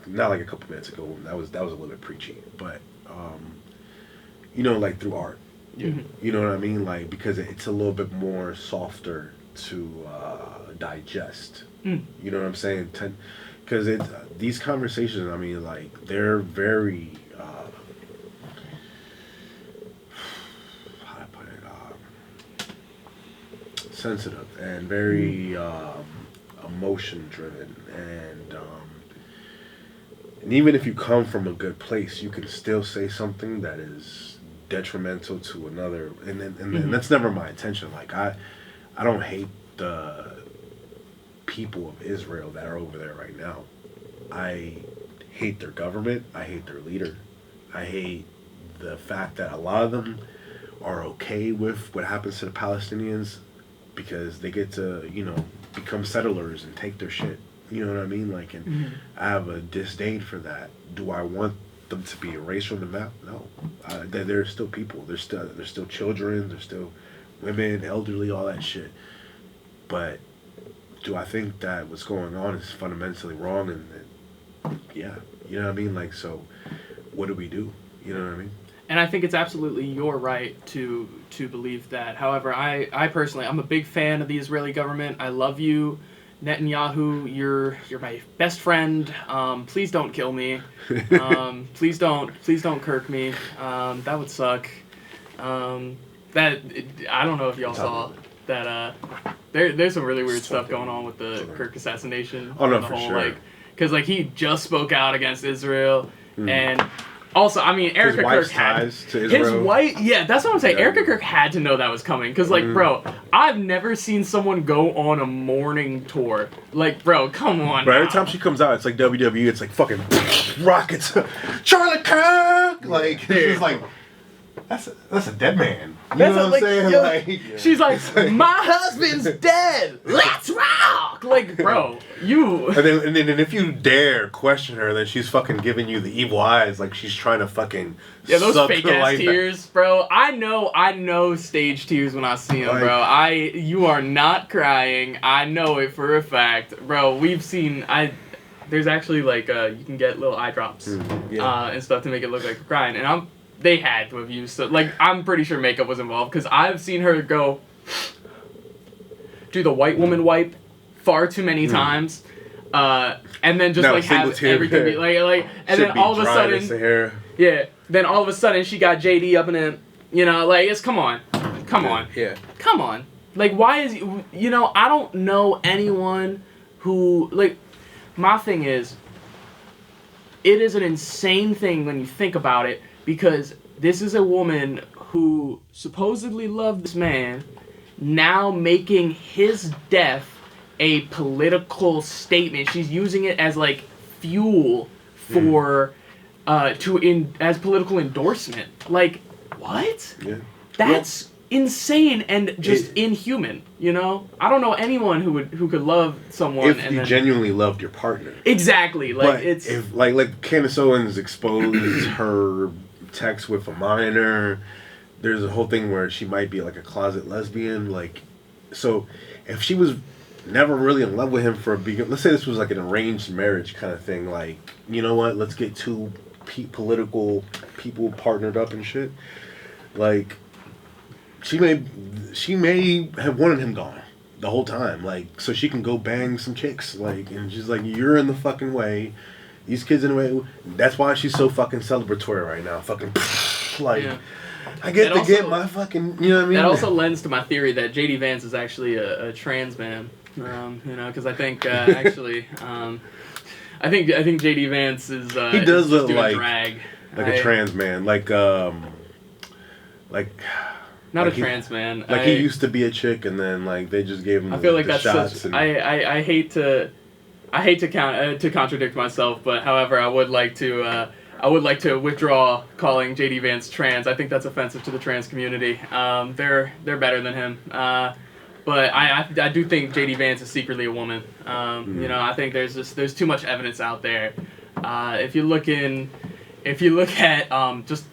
not like a couple minutes ago. That was a little bit preachy, but you know, like, through art. Yeah. You know what I mean? Like, because it's a little bit more softer to digest. You know what I'm saying? Because these conversations, I mean, like, they're very how do I put it? Sensitive and very emotion driven, and even if you come from a good place, you can still say something that is detrimental to another, and that's never my intention. Like, I don't hate the people of Israel that are over there right now. I hate their government. I hate their leader. I hate the fact that a lot of them are okay with what happens to the Palestinians because they get to, you know, become settlers and take their shit. You know what I mean? Like, and I have a disdain for that. Do I want them to be erased from the map? No. They're still people. There's still children. There's still women, elderly, all that shit. But do I think that what's going on is fundamentally wrong and yeah, you know what I mean. Like, so, what do we do? You know what I mean? And I think it's absolutely your right to believe that. However, I personally, I'm a big fan of the Israeli government. I love you, Netanyahu. You're my best friend. Please don't kill me. Please don't Kirk me. That would suck. I don't know if y'all saw that. There's some really weird stuff going on with the Kirk assassination. Oh no, the for whole, sure. Like, because like he just spoke out against Israel and. Also, I mean, Erica Kirk had ties to Israel. his wife. Yeah, that's what I'm saying. Yeah. Erica Kirk had to know that was coming, cause like, bro, I've never seen someone go on a morning tour. Like, bro, come on. But every now. time she comes out, it's like WWE. It's like fucking rockets, Charlie Kirk. Like, it's just like that's a dead man. You know what I'm like, saying? yo, Like, she's like, my husband's dead. Let's rock. Like, bro, you. and then if you dare question her, then she's fucking giving you the evil eyes, like she's trying to fucking Those suck fake the ass life tears, bro. I know stage tears when I see them, Like- bro. You are not crying. I know it for a fact, bro. We've seen there's actually like you can get little eye drops and stuff to make it look like you're crying, and they had to have used like I'm pretty sure makeup was involved because I've seen her go do the white woman wipe far too many times, and then just Now, like single have tear everything be like, and should then be all of a dry sudden. as the hair. Yeah. Then all of a sudden she got JD up in it. Like it's come on. Yeah. Come on. Like why is I don't know anyone who like my thing is it is an insane thing when you think about it because this is a woman who supposedly loved this man now making his death a political statement. She's using it as like fuel for as political endorsement. Like, what? Yeah. That's insane and just inhuman. I don't know anyone who could love someone If you genuinely loved your partner. exactly like But it's if like Candace Owens exposed her text with a minor, there's a whole thing where she might be like a closet lesbian. Like, so if she was never really in love with him for a beginning, let's say this was like an arranged marriage kind of thing. Like, you know what? Let's get two political people partnered up and shit. Like, she may have wanted him gone the whole time, like, so she can go bang some chicks, like, and she's like, you're in the fucking way, these kids in the way. That's why she's so fucking celebratory right now, fucking like, Yeah. I get That to also- get my fucking, you know what I mean? that also lends to my theory that JD Vance is actually a trans man. Because I think actually I think JD Vance is He does is just look doing like drag. a trans man, like Not like a he- trans man. like he used to be a chick, and then like they just gave him. I feel like the that's shots such. and, I hate to to contradict myself, but however, I would like to withdraw calling JD Vance trans. I think that's offensive to the trans community. They're better than him. But I do think JD Vance is secretly a woman. I think there's too much evidence out there. If you look at just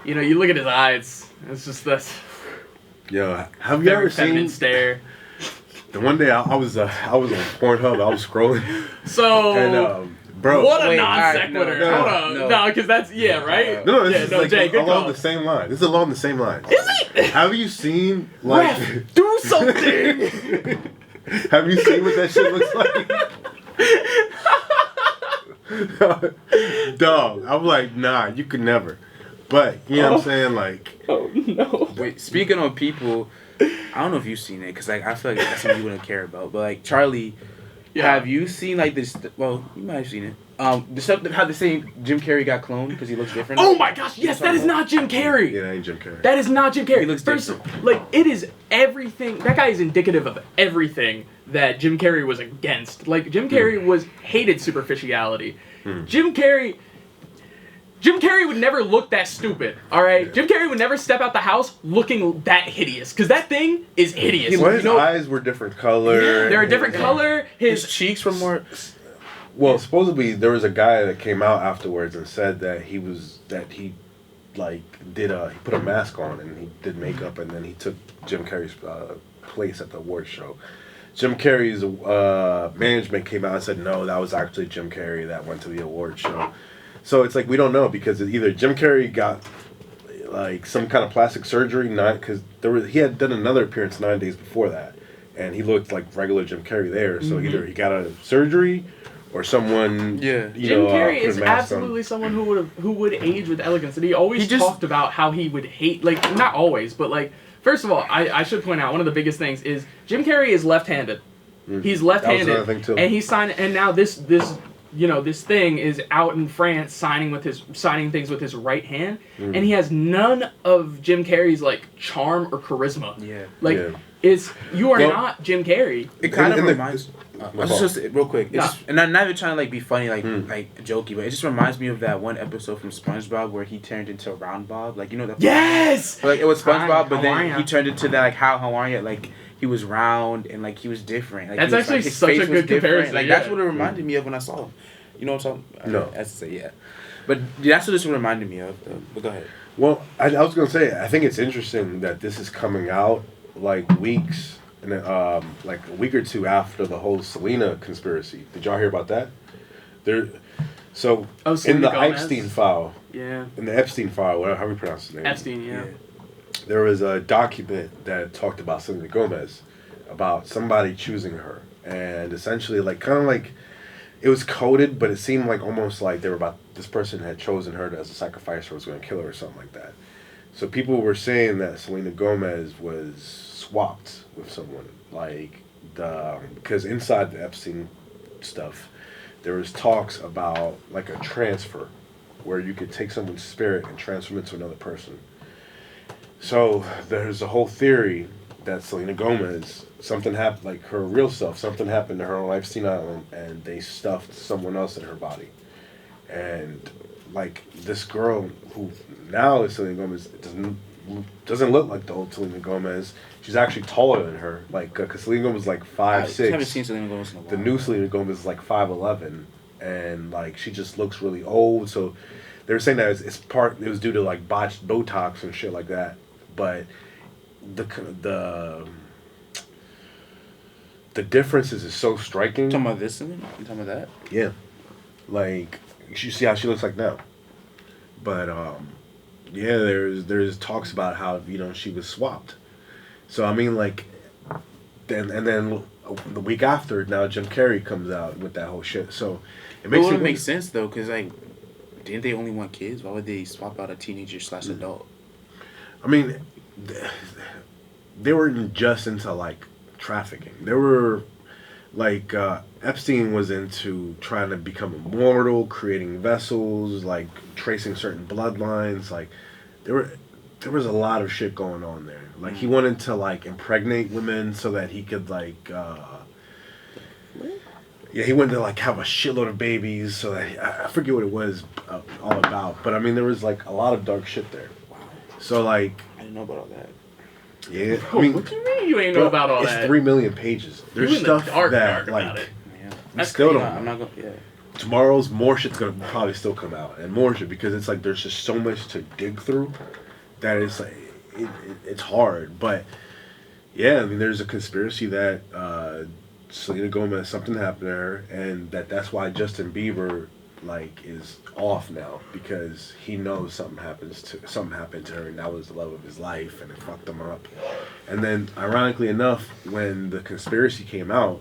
you look at his eyes, it's just this Yo, have you very ever feminine seen stare. the one day I was on Pornhub, I was scrolling, So and bro, what a Wait, non alright, sequitur. no, Hold on, no, because that's right. no, this yeah, is no, like Jay, good along call. the same line. This is along the same line. Is it? Have you seen like? Ref, do something. Have you seen what that shit looks like? Dog, I'm like, nah, you could never. But you know what I'm saying, like, Oh no. Wait, speaking of people, I don't know if you've seen it because like I feel like that's something you wouldn't care about. But like Charlie, have you seen like this? Well, you might have seen it. The stuff that how they say Jim Carrey got cloned because he looks different. Oh my gosh, yes, that is not Jim Carrey. yeah, that ain't Jim Carrey. That is not Jim Carrey. He looks First, different. like it is everything. That guy is indicative of everything that Jim Carrey was against. Like Jim Carrey hated superficiality. Jim Carrey would never look that stupid. All right, Yeah. Jim Carrey would never step out the house looking that hideous because that thing is hideous. Well, his eyes were different color. They're a different color. His cheeks were more. Well, supposedly there was a guy that came out afterwards and said that he put a mask on and he did makeup and then he took Jim Carrey's place at the award show. Jim Carrey's management came out and said no, that was actually Jim Carrey that went to the award show. So it's like we don't know because either Jim Carrey got like some kind of plastic surgery, not because he had done another appearance 9 days before that, and he looked like regular Jim Carrey there. So either he got a surgery, or someone Jim Carrey is absolutely someone who would age with elegance, and he always talked about how he would hate, like, not always, but like, first of all, I should point out one of the biggest things is Jim Carrey is left-handed. He's left-handed, and he signed, and now this thing is out in France signing things with his right hand, and he has none of Jim Carrey's like charm or charisma. You are not Jim Carrey. It kind of reminds. Just real quick, and I'm not even trying to like be funny, like jokey, but it just reminds me of that one episode from SpongeBob where he turned into Round Bob, like you know that. Yes. Like it was SpongeBob, but then he turned into that like how Hawaiian, like he was round and like he was different. Like, that's actually like, such a good comparison. Like that's what it reminded me of when I saw him. You know what I'm talking? No, I say yeah, but that's what this reminded me of. But go ahead. Well, I was gonna say I think it's interesting that this is coming out like weeks. And like a week or two after the whole Selena conspiracy. Did y'all hear about that? In the Epstein file. Yeah. In the Epstein file, however you pronounce his name. Epstein, yeah. There was a document that talked about Selena Gomez, about somebody choosing her, and essentially like kind of like it was coded, but it seemed like almost like they were about this person had chosen her as a sacrifice or was going to kill her or something like that. So people were saying that Selena Gomez was swapped with someone, like because inside the Epstein stuff there was talks about like a transfer where you could take someone's spirit and transform it to another person. So there's a whole theory that Selena Gomez, something happened, like her real self, something happened to her on Epstein Island and they stuffed someone else in her body. And like this girl who now is Selena Gomez doesn't look like the old Selena Gomez. She's actually taller than her. Like, because Selena Gomez was like 5'6". I haven't seen Selena Gomez in a while. The new Selena Gomez is like 5'11", and like she just looks really old. So they were saying that it was due to like botched Botox and shit like that. But the differences is so striking. You talking about this one? You talking about that? Yeah, like you see how she looks like now. But yeah, there's talks about how she was swapped. So I mean, like, then the week after, now Jim Carrey comes out with that whole shit. So it makes sense though, cause like, didn't they only want kids? Why would they swap out a teenager / adult? I mean, they weren't just into like trafficking. They were like Epstein was into trying to become immortal, creating vessels, like tracing certain bloodlines. Like there was a lot of shit going on there. Like he wanted to like impregnate women so that he could like he wanted to like have a shitload of babies so that I forget what it was all about. But I mean there was like a lot of dark shit there. So like I didn't know about all that. Yeah, I mean, what do you mean you ain't know about all that? It's 3 million pages. There's stuff that like we still don't. I'm not gonna. Yeah. Tomorrow's more shit's gonna probably still come out, and more shit, because it's like there's just so much to dig through that it's like it's hard. But yeah, I mean, there's a conspiracy that Selena Gomez, something happened to her, and that's why Justin Bieber like is off now, because he knows something happened to her, and that was the love of his life, and it fucked him up. And then ironically enough, when the conspiracy came out,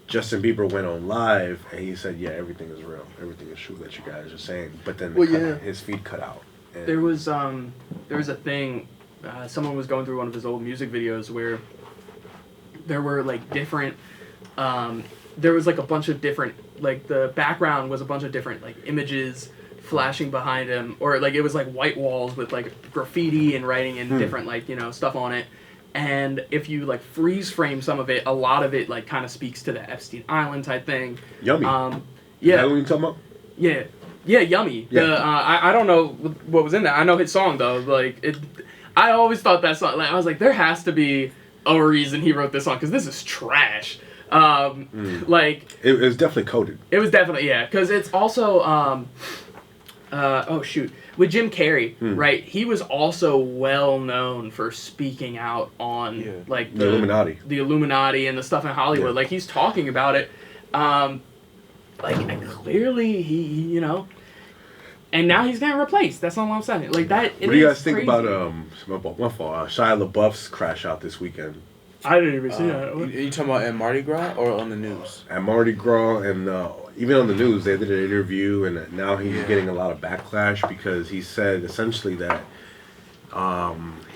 Justin Bieber went on live and he said, yeah, everything is real, everything is true that you guys are saying. But then his feed cut out. And there was a thing, someone was going through one of his old music videos where there were like different there was like a bunch of different, like the background was a bunch of different like images flashing behind him, or like it was like white walls with like graffiti and writing and different like stuff on it. And if you like freeze frame some of it, a lot of it like kind of speaks to the Epstein Island type thing. Yummy. Yeah. Is that what you talking about? Yeah. Yeah, Yummy. Yeah. I don't know what was in that. I know his song though. Like it, I always thought that song. Like I was like, there has to be a reason he wrote this song, because this is trash. Like it was definitely coded. It was definitely, yeah, because it's also with Jim Carrey, right? He was also well known for speaking out on like the Illuminati and the stuff in Hollywood. Yeah. Like he's talking about it. Like clearly he you know, and now he's getting replaced. That's all I'm saying. Like that. What do you guys think about Shia LaBeouf's crash out this weekend? I didn't even see that. You talking about at Mardi Gras or on the news? At Mardi Gras, and even on the news, they did an interview, and now he's getting a lot of backlash because he said essentially that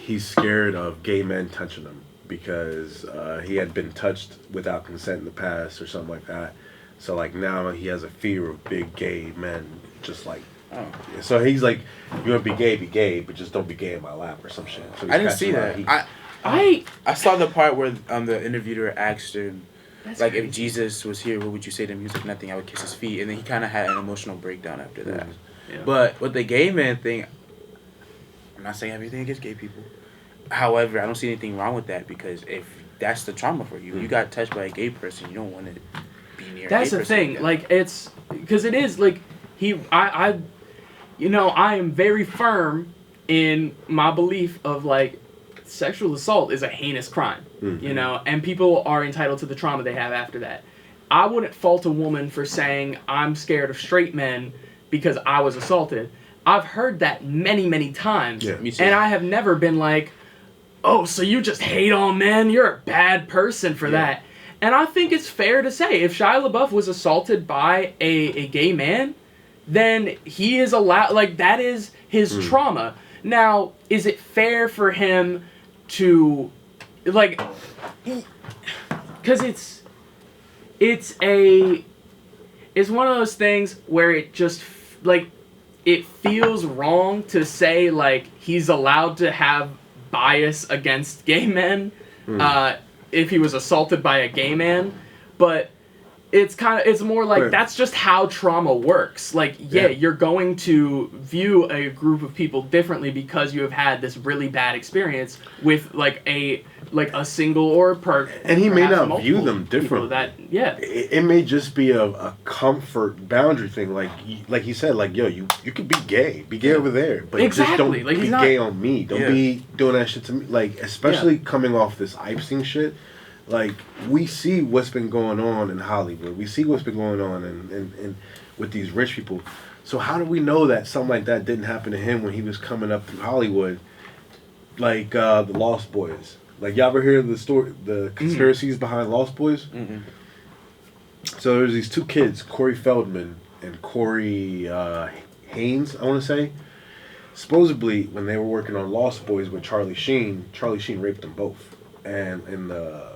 he's scared of gay men touching him because he had been touched without consent in the past or something like that. So like now he has a fear of big gay men, just like. Oh. So he's like, you want to be gay, but just don't be gay in my lap or some shit. So I didn't see that. I saw the part where the interviewer asked him, like, crazy. if Jesus was here, what would you say to him? He was like, nothing, I would kiss his feet. And then he kind of had an emotional breakdown after that. Yeah. But with the gay man thing, I'm not saying everything against gay people. However, I don't see anything wrong with that because if that's the trauma for you, you got touched by a gay person, you don't want to be near That's a gay the person. thing. Like, it's... Because it is, like, I am very firm in my belief of, like, sexual assault is a heinous crime, you know, and people are entitled to the trauma they have after that. I wouldn't fault a woman for saying, I'm scared of straight men because I was assaulted. I've heard that many, many times. Yeah. Me too. And I have never been like, oh, so you just hate on men? You're a bad person for that. And I think it's fair to say, if Shia LaBeouf was assaulted by a gay man, then he is allowed, like, that is his trauma. Now, is it fair for him to, like, because it's one of those things where it just, like, it feels wrong to say, like, he's allowed to have bias against gay men if he was assaulted by a gay man, but it's more like that's just how trauma works. Like, you're going to view a group of people differently because you have had this really bad experience with like a single or and he may not view them differently. It may just be a comfort boundary thing. Like he said, like, yo, you could be gay over there, but just don't be gay on me. Don't be doing that shit to me. Like, especially coming off this Epstein shit. Like, we see what's been going on in Hollywood. We see what's been going on in with these rich people. So how do we know that something like that didn't happen to him when he was coming up through Hollywood? Like the Lost Boys. Like, y'all ever hear the story, the conspiracies behind Lost Boys? Mm-hmm. So there's these two kids, Corey Feldman and Corey Haines, I want to say. Supposedly, when they were working on Lost Boys with Charlie Sheen raped them both, and in the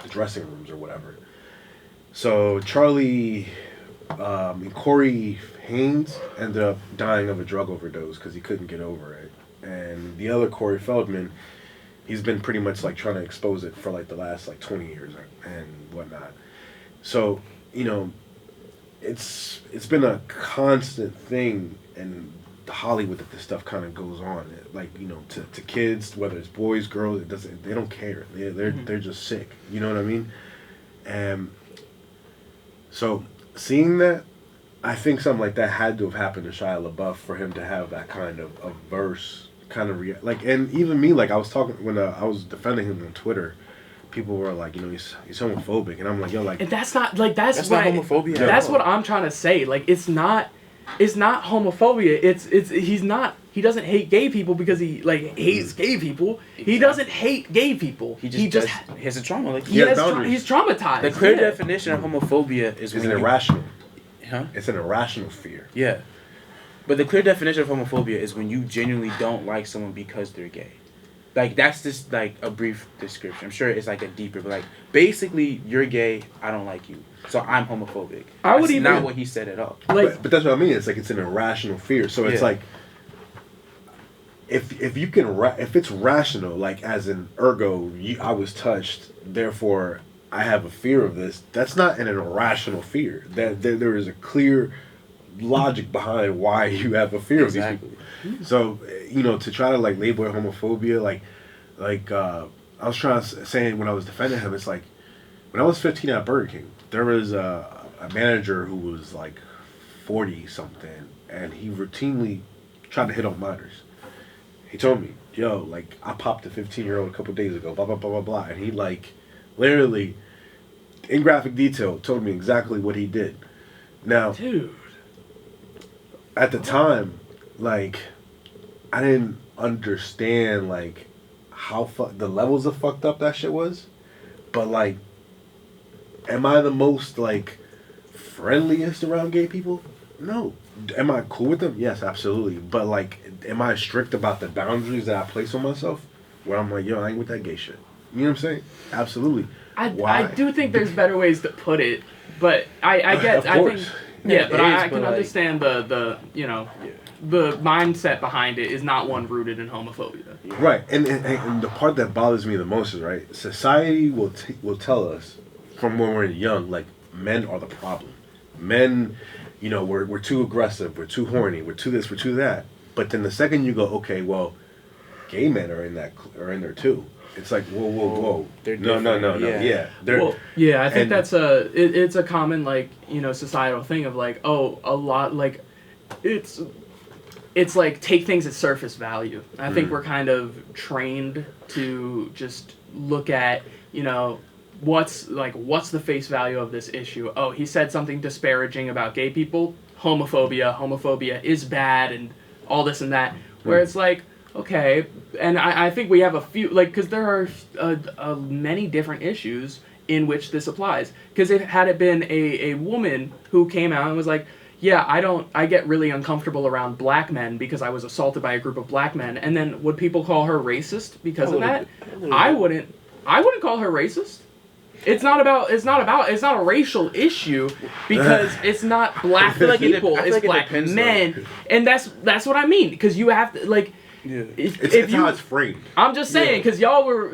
dressing rooms or whatever. So Corey Haines ended up dying of a drug overdose because he couldn't get over it, and the other Corey Feldman, he's been pretty much like trying to expose it for like the last like 20 years and whatnot. So, you know, it's been a constant thing in Hollywood that this stuff kind of goes on. Like, you know, to kids, whether it's boys, girls, they don't care. They're just sick. You know what I mean? And so seeing that, I think something like that had to have happened to Shia LaBeouf for him to have that kind of a verse kind of like, and even me, like, I was talking when I was defending him on Twitter. People were like, you know, he's homophobic, and I'm like, yo, like, and that's not like that's not homophobia. That's what I'm trying to say. Like, it's not homophobia. He doesn't hate gay people because he like hates gay people. Exactly. He doesn't hate gay people. He just has a trauma. Like, he's traumatized. The clear definition of homophobia is an irrational. Huh? It's an irrational fear. Yeah. But the clear definition of homophobia is when you genuinely don't like someone because they're gay. Like, that's just, like, a brief description. I'm sure it's, like, a deeper, but, like, basically, you're gay, I don't like you. So I'm homophobic. That's not what he said at all. Like, but that's what I mean. It's, like, it's an irrational fear. So it's, like, if it's rational, like, as in, ergo, I was touched, therefore, I have a fear of this, that's not an irrational fear. That there is a clear logic behind why you have a fear of these people. So, you know, to try to like label it homophobia, like I was trying to say when I was defending him, it's like when I was 15 at Burger King, there was a manager who was like 40 something, and he routinely tried to hit on minors. He told me, yo, like, I popped a 15-year-old a couple days ago, blah, blah, blah, blah, blah. And he, like, literally, in graphic detail, told me exactly what he did. Now, Dude. at the time, like, I didn't understand, like, how the levels of fucked up that shit was. But, like, am I the most, like, friendliest around gay people? No. Am I cool with them? Yes, absolutely. But, like, am I strict about the boundaries that I place on myself? Where I'm like, yo, I ain't with that gay shit. You know what I'm saying? Absolutely. I do think there's better ways to put it, but I get, Of I course. think, yeah, but I can like, understand the you know, the mindset behind it is not one rooted in homophobia. Right, and the part that bothers me the most is, right, society will tell us from when we're young, like, men are the problem. Men, you know, we're too aggressive, we're too horny, we're too this, we're too that. But then the second you go, okay, well, gay men are in there too. It's like, whoa. They're No. different, Yeah. They're, Well, yeah, I think and- that's it's a common, like, you know, societal thing of, like, oh, a lot, like, it's like take things at surface value. I think we're kind of trained to just look at, you know, what's the face value of this issue. Oh, he said something disparaging about gay people. Homophobia is bad and all this and that. Where it's like, okay, and I think we have a few, like, because there are many different issues in which this applies. Because had it been a woman who came out and was like, yeah, I get really uncomfortable around black men because I was assaulted by a group of black men, and then would people call her racist because of that? I wouldn't call her racist. It's not a racial issue because it's not black people, it's black men, and that's what I mean. Because you have to, like, it's how it's framed. I'm just saying, because y'all were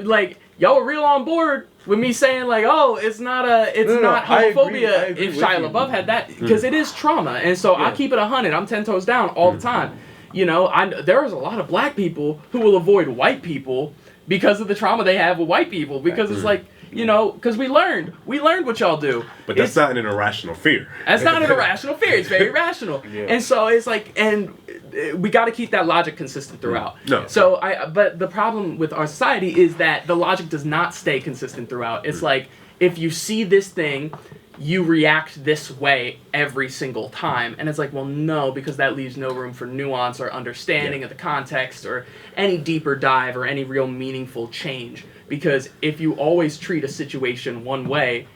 real on board with me saying, like, oh, it's not I homophobia agree if with Shia you. LaBeouf had that, because it is trauma, and so I keep it 100. I'm 10 toes down all the time. You know, there's a lot of black people who will avoid white people because of the trauma they have with white people, because it's like, you know, because we learned what y'all do. But that's not an irrational fear. That's not an irrational fear. It's very rational. And so it's like, and we got to keep that logic consistent throughout. No. So but the problem with our society is that the logic does not stay consistent throughout. It's like, if you see this thing, you react this way every single time. And it's like, well, no, because that leaves no room for nuance or understanding of the context or any deeper dive or any real meaningful change. Because if you always treat a situation one way,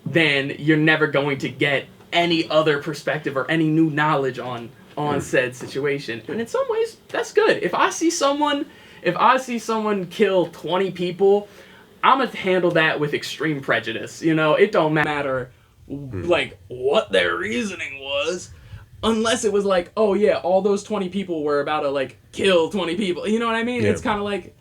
then you're never going to get any other perspective or any new knowledge on said situation. And in some ways, that's good. If I see someone kill 20 people, I'm gonna handle that with extreme prejudice. You know, it don't matter like what their reasoning was, unless it was like, oh yeah, all those 20 people were about to like kill 20 people. You know what I mean? Yeah. It's kind of like.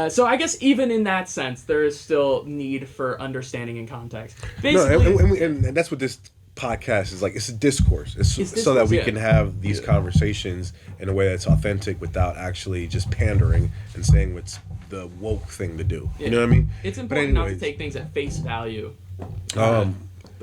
So I guess even in that sense, there is still need for understanding and context. Basically, No, and that's what this podcast is like. It's a discourse. It's so that discourse, we yeah. can have these conversations in a way that's authentic without actually just pandering and saying what's the woke thing to do. You know what I mean? it's But important not to anyways, take things at face value. But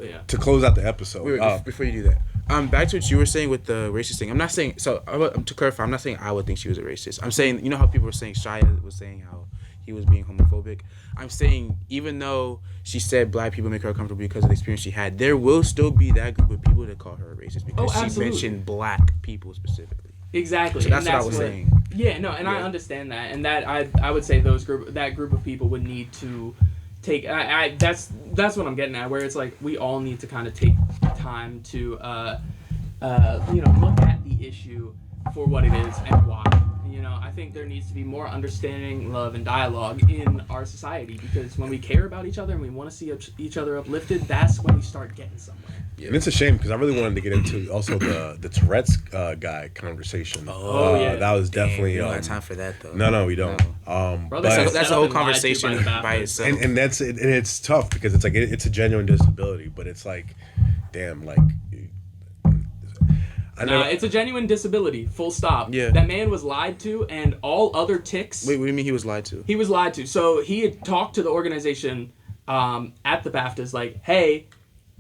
yeah. To close out the episode. Wait, before you do that, back to what you were saying with the racist thing. I'm not saying, so to clarify, I'm not saying I would think she was a racist. I'm saying, you know how people were saying Shia was saying how he was being homophobic. I'm saying, even though she said black people make her uncomfortable because of the experience she had, there will still be that group of people that call her a racist because she absolutely. mentioned black people specifically. Exactly. So that's and what I was saying. Yeah, no, and I understand that, and that I would say that group of people would need to take. That's what I'm getting at, where it's like we all need to kind of take time to, you know, look at the issue for what it is and why. You know, I think there needs to be more understanding, love, and dialogue in our society, because when we care about each other and we want to see each other uplifted, that's when we start getting somewhere. And it's a shame because I really wanted to get into also the Tourette's guy conversation. That was definitely. We don't have time for that though. No, we don't. Brother, But That's a whole conversation by itself. and that's it, and it's tough because it's like it's a genuine disability, but it's like, damn, like. It's a genuine disability, full stop. Yeah. That man was lied to, and all other ticks... Wait, what do you mean he was lied to? He was lied to. So he had talked to the organization at the BAFTAs like, hey,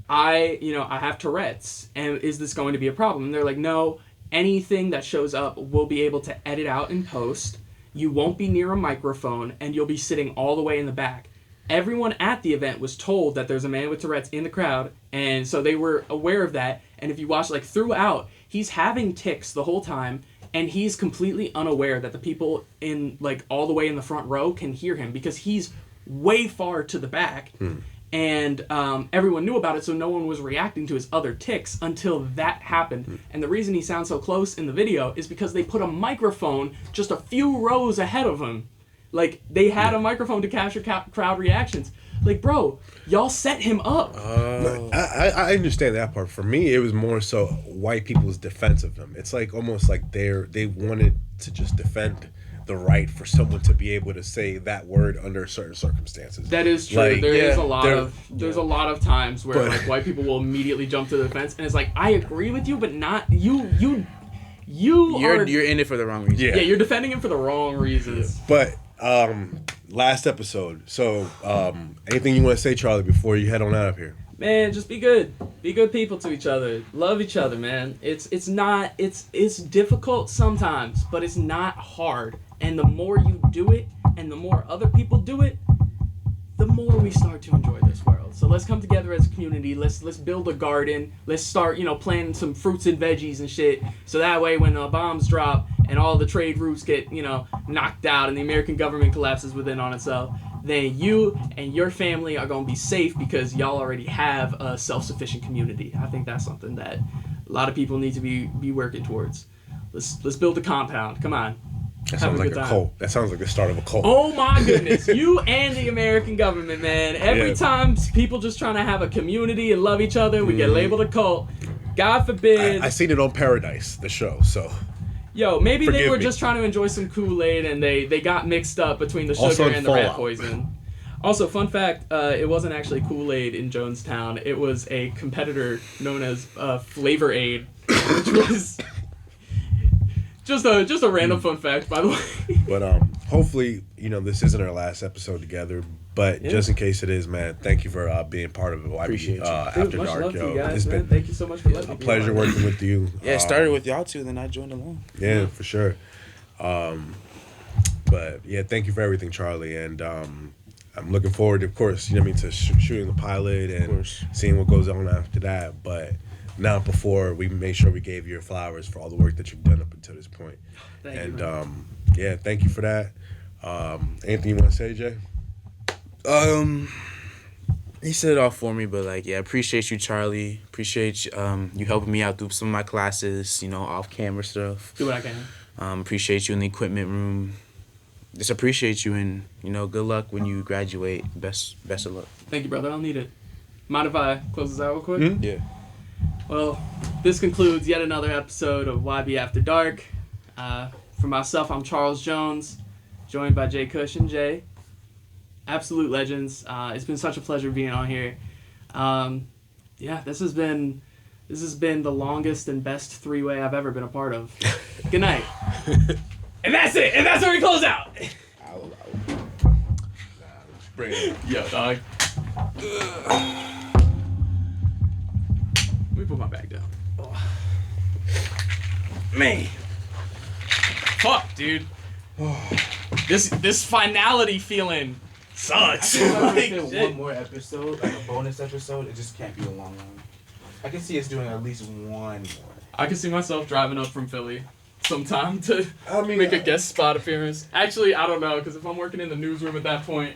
I have Tourette's, and is this going to be a problem? And they're like, no, anything that shows up we'll be able to edit out in post. You won't be near a microphone, and you'll be sitting all the way in the back. Everyone at the event was told that there's a man with Tourette's in the crowd, and so they were aware of that. And if you watch, like, throughout, he's having tics the whole time, and he's completely unaware that the people in, like, all the way in the front row can hear him because he's way far to the back. And everyone knew about it, so no one was reacting to his other tics until that happened. And the reason he sounds so close in the video is because they put a microphone just a few rows ahead of him. Like, they had a microphone to capture crowd reactions. Like, bro, y'all set him up. I understand that part. For me, it was more so white people's defense of him. It's like almost like they wanted to just defend the right for someone to be able to say that word under certain circumstances. That is true. Like, There's a lot of times where like white people will immediately jump to the defense, and it's like, I agree with you, but not you. You're in it for the wrong reason. Yeah, you're defending him for the wrong reasons. But last episode. So anything you want to say, Charlie, before you head on out of here? Man, just be good. Be good people to each other. Love each other, man. It's difficult sometimes, but it's not hard. And the more you do it, and the more other people do it, the more we start to enjoy this world. So let's come together as a community. Let's build a garden. Let's start, planting some fruits and veggies and shit. So that way, when the bombs drop and all the trade routes get, knocked out and the American government collapses within on itself, then you and your family are gonna be safe because y'all already have a self-sufficient community. I think that's something that a lot of people need to be working towards. Let's build a compound. Come on. That sounds like a cult. That sounds like the start of a cult. Oh my goodness. You and the American government, man. Every time people just trying to have a community and love each other, we get labeled a cult. God forbid. I seen it on Paradise, the show, so. Yo, maybe they were just trying to enjoy some Kool-Aid and they got mixed up between the sugar and the rat poison. Also, fun fact, it wasn't actually Kool-Aid in Jonestown. It was a competitor known as Flavor Aid, which was... Just a random fun fact, by the way. But hopefully, this isn't our last episode together. But just in case it is, man, thank you for being part of it. Appreciate you. After much Dark, love yo. to you guys, It's man. been Thank you so much for letting me a pleasure working with you. Yeah, it started with y'all two, then I joined along. Yeah, for sure. But yeah, thank you for everything, Charlie. And I'm looking forward, of course, to shooting the pilot and seeing what goes on after that. But not before we made sure we gave you your flowers for all the work that you've done up until this point. Thank you. Yeah, thank you for that. Anything you want to say, Jay? He said it all for me, but appreciate you, Charlie. Appreciate you helping me out through some of my classes, off camera stuff. Do what I can. Appreciate you in the equipment room. Just appreciate you, and good luck when you graduate. Best of luck. Thank you, brother. I'll need it. Mind if I close this out real quick? Mm-hmm. Yeah. Well, this concludes yet another episode of YB After Dark. For myself, I'm Charles Jones, joined by Jay Cush and Jay. Absolute legends. It's been such a pleasure being on here. This has been the longest and best three-way I've ever been a part of. Good night. And that's it. And that's where we close out. Bring it. Yo, dog. Let me put my bag down. Oh. Man. Fuck, dude. This finality feeling sucks. I can one more episode, like a bonus episode. It just can't be a long one. I can see us doing at least one more. I can see myself driving up from Philly sometime to make a guest spot appearance. Actually, I don't know, because if I'm working in the newsroom at that point,